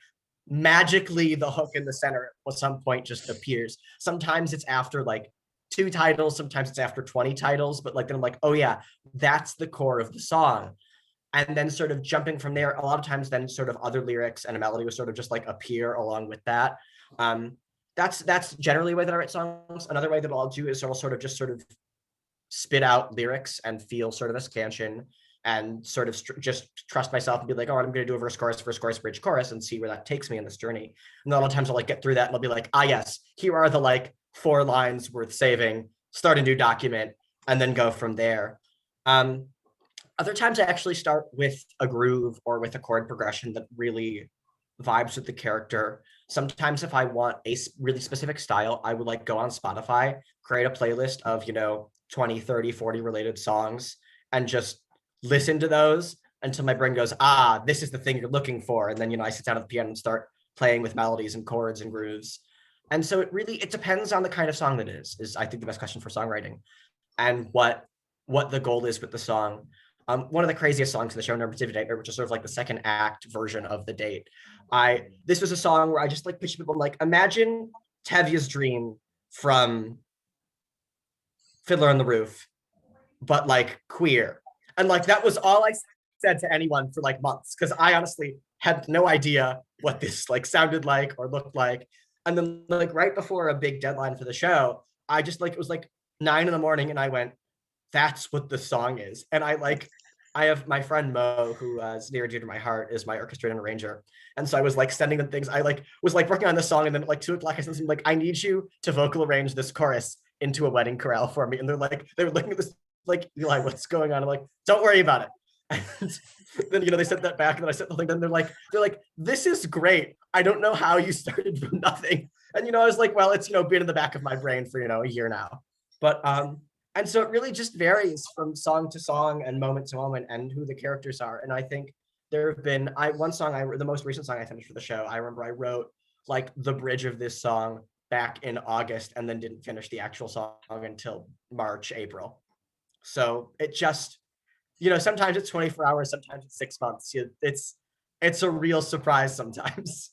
magically the hook in the center at some point just appears. Sometimes it's after like 2 titles, sometimes it's after 20 titles, but like then I'm like, oh yeah, that's the core of the song. And then sort of jumping from there, a lot of times then sort of other lyrics and a melody will sort of just like appear along with that. That's generally the way that I write songs. Another way that I'll do is I'll sort of just sort of spit out lyrics and feel sort of a scansion and sort of just trust myself and be like, all right, I'm going to do a verse, chorus, bridge, chorus, and see where that takes me in this journey. And then a lot of times I'll like get through that and I'll be like, ah, yes, here are the like 4 lines worth saving, start a new document, and then go from there. Other times I actually start with a groove or with a chord progression that really vibes with the character. Sometimes if I want a really specific style, I would like go on Spotify, create a playlist of, 20, 30, 40 related songs, and just listen to those until my brain goes, ah, this is the thing you're looking for. And then, I sit down at the piano and start playing with melodies and chords and grooves. And so it depends on the kind of song that is I think the best question for songwriting, and what the goal is with the song. One of the craziest songs in the show, Number Divi Date, which is sort of like the second act version of The Date. This was a song where I just like pitched people like, imagine Tevye's Dream from Fiddler on the Roof, but like queer. And like that was all I said to anyone for like months, because I honestly had no idea what this like sounded like or looked like. And then like right before a big deadline for the show, I just like, it was like 9 a.m. and I went, that's what the song is. And I have my friend Mo, who is near and dear to my heart, is my orchestrator and arranger. And so I was like sending them things. I like was like working on this song, and then at like 2 o'clock I sent them like, I need you to vocal arrange this chorus into a wedding chorale for me. And they were looking at this like, Eli, what's going on? I'm like, don't worry about it. And then they sent that back, and then I sent the thing. Then they're like, this is great. I don't know how you started from nothing. And I was like, well, it's been in the back of my brain for a year now. But and so it really just varies from song to song and moment to moment and who the characters are. And I think there have been the most recent song I finished for the show, I remember I wrote like the bridge of this song back in August and then didn't finish the actual song until March, April. So it just, sometimes it's 24 hours, sometimes it's 6 months. It's a real surprise sometimes.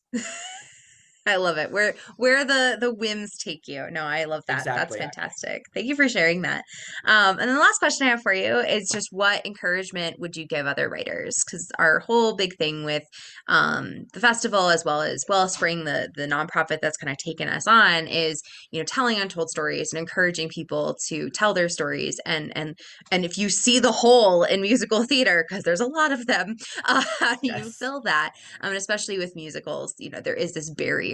I love it. Where the whims take you. No, I love that. That's Exactly. fantastic. Thank you for sharing that. And then the last question I have for you is just what encouragement would you give other writers? Because our whole big thing with the festival, as well as Wellspring, the nonprofit that's kind of taken us on, is telling untold stories and encouraging people to tell their stories. And if you see the hole in musical theater, because there's a lot of them, how do you fill that? And especially with musicals, there is this barrier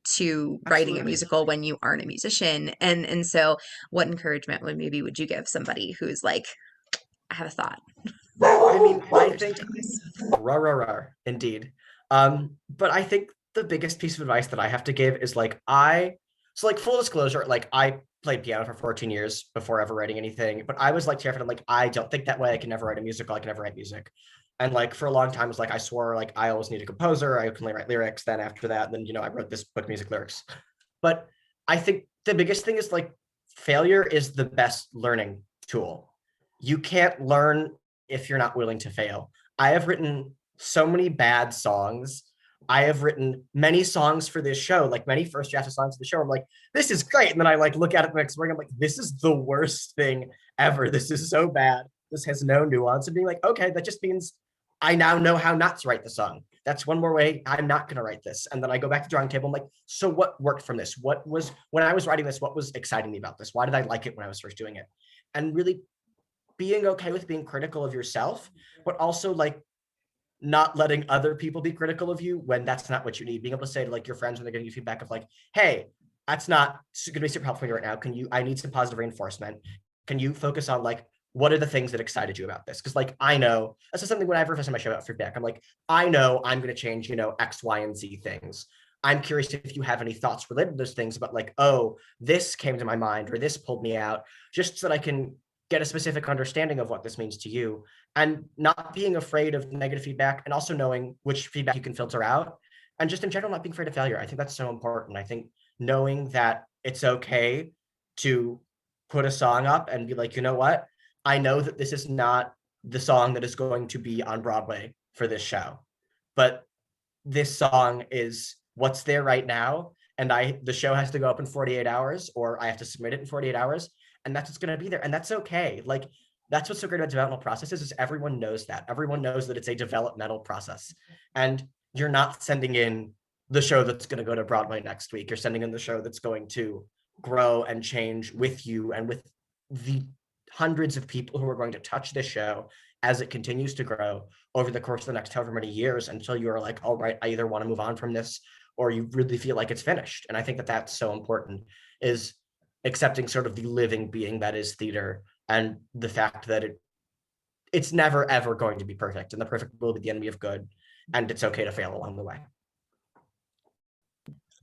to writing a musical when you aren't a musician. And so what encouragement would you give somebody who's like, I have a thought? I mean, I think indeed. But I think the biggest piece of advice that I have to give is like full disclosure, like I played piano for 14 years before ever writing anything, but I was like terrified. I'm like, I don't think that way. I can never write a musical. I can never write music. And like for a long time, it was like I swore like I always need a composer. I can only write lyrics. Then after that, then I wrote this book, music lyrics. But I think the biggest thing is like failure is the best learning tool. You can't learn if you're not willing to fail. I have written so many bad songs. I have written many songs for this show, like many first drafts of songs for the show. I'm like, this is great. And then I like look at it the next morning. I'm like, this is the worst thing ever. This is so bad. This has no nuance. And being like, okay, that just means I now know how not to write the song. That's one more way I'm not going to write this. And then I go back to the drawing table. I'm like, so what worked from this? What was, when I was writing this, what was exciting me about this? Why did I like it when I was first doing it? And really being okay with being critical of yourself, but also like not letting other people be critical of you when that's not what you need. Being able to say to like your friends when they're giving you feedback of like, hey, that's not going to be super helpful for me right now. I need some positive reinforcement. Can you focus on like what are the things that excited you about this? Because like I know this is something when I first time I show out feedback, I'm like, I know I'm going to change, X, Y, and Z things. I'm curious if you have any thoughts related to those things about like, oh, this came to my mind or this pulled me out, just so that I can get a specific understanding of what this means to you, and not being afraid of negative feedback, and also knowing which feedback you can filter out, and just in general not being afraid of failure. I think that's so important. I think knowing that it's okay to put a song up and be like, you know what, I know that this is not the song that is going to be on Broadway for this show, but this song is what's there right now. And the show has to go up in 48 hours, or I have to submit it in 48 hours. And that's what's going to be there. And that's okay. Like, that's what's so great about developmental processes is everyone knows that. Everyone knows that it's a developmental process. And you're not sending in the show that's going to go to Broadway next week. You're sending in the show that's going to grow and change with you and with the hundreds of people who are going to touch this show as it continues to grow over the course of the next however many years, until you are like, all right, I either want to move on from this or you really feel like it's finished. And I think that that's so important, is accepting sort of the living being that is theater, and the fact that it's never ever going to be perfect, and the perfect will be the enemy of good, and it's okay to fail along the way.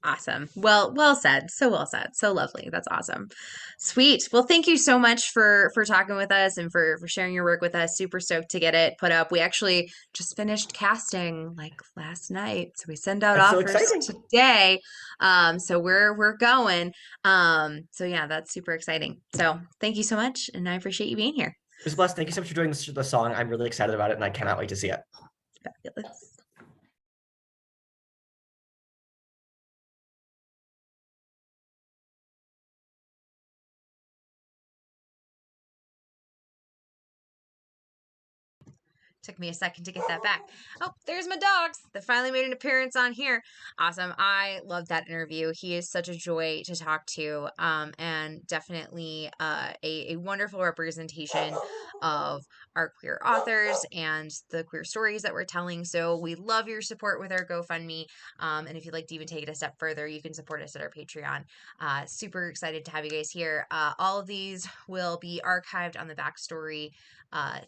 Awesome. Well said. So well said. So lovely. That's awesome. Sweet. Well, thank you so much for talking with us and for sharing your work with us. Super stoked to get it put up. We actually just finished casting like last night. So we send out That's so offers exciting. today. So we're going. So yeah, that's super exciting. So thank you so much, and I appreciate you being here. It was blessed. Thank you so much for doing the song. I'm really excited about it, and I cannot wait to see it. Fabulous. Took me a second to get that back. Oh, there's my dogs. They finally made an appearance on here. Awesome. I loved that interview. He is such a joy to talk to, and definitely a wonderful representation of our queer authors and the queer stories that we're telling. So we love your support with our GoFundMe. And if you'd like to even take it a step further, you can support us at our Patreon. Super excited to have you guys here. All of these will be archived on the Backstory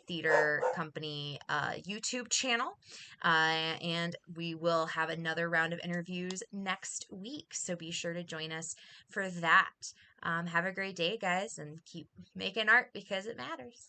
Theater Company YouTube channel, and we will have another round of interviews next week, so be sure to join us for that. Have a great day, guys, and keep making art because it matters.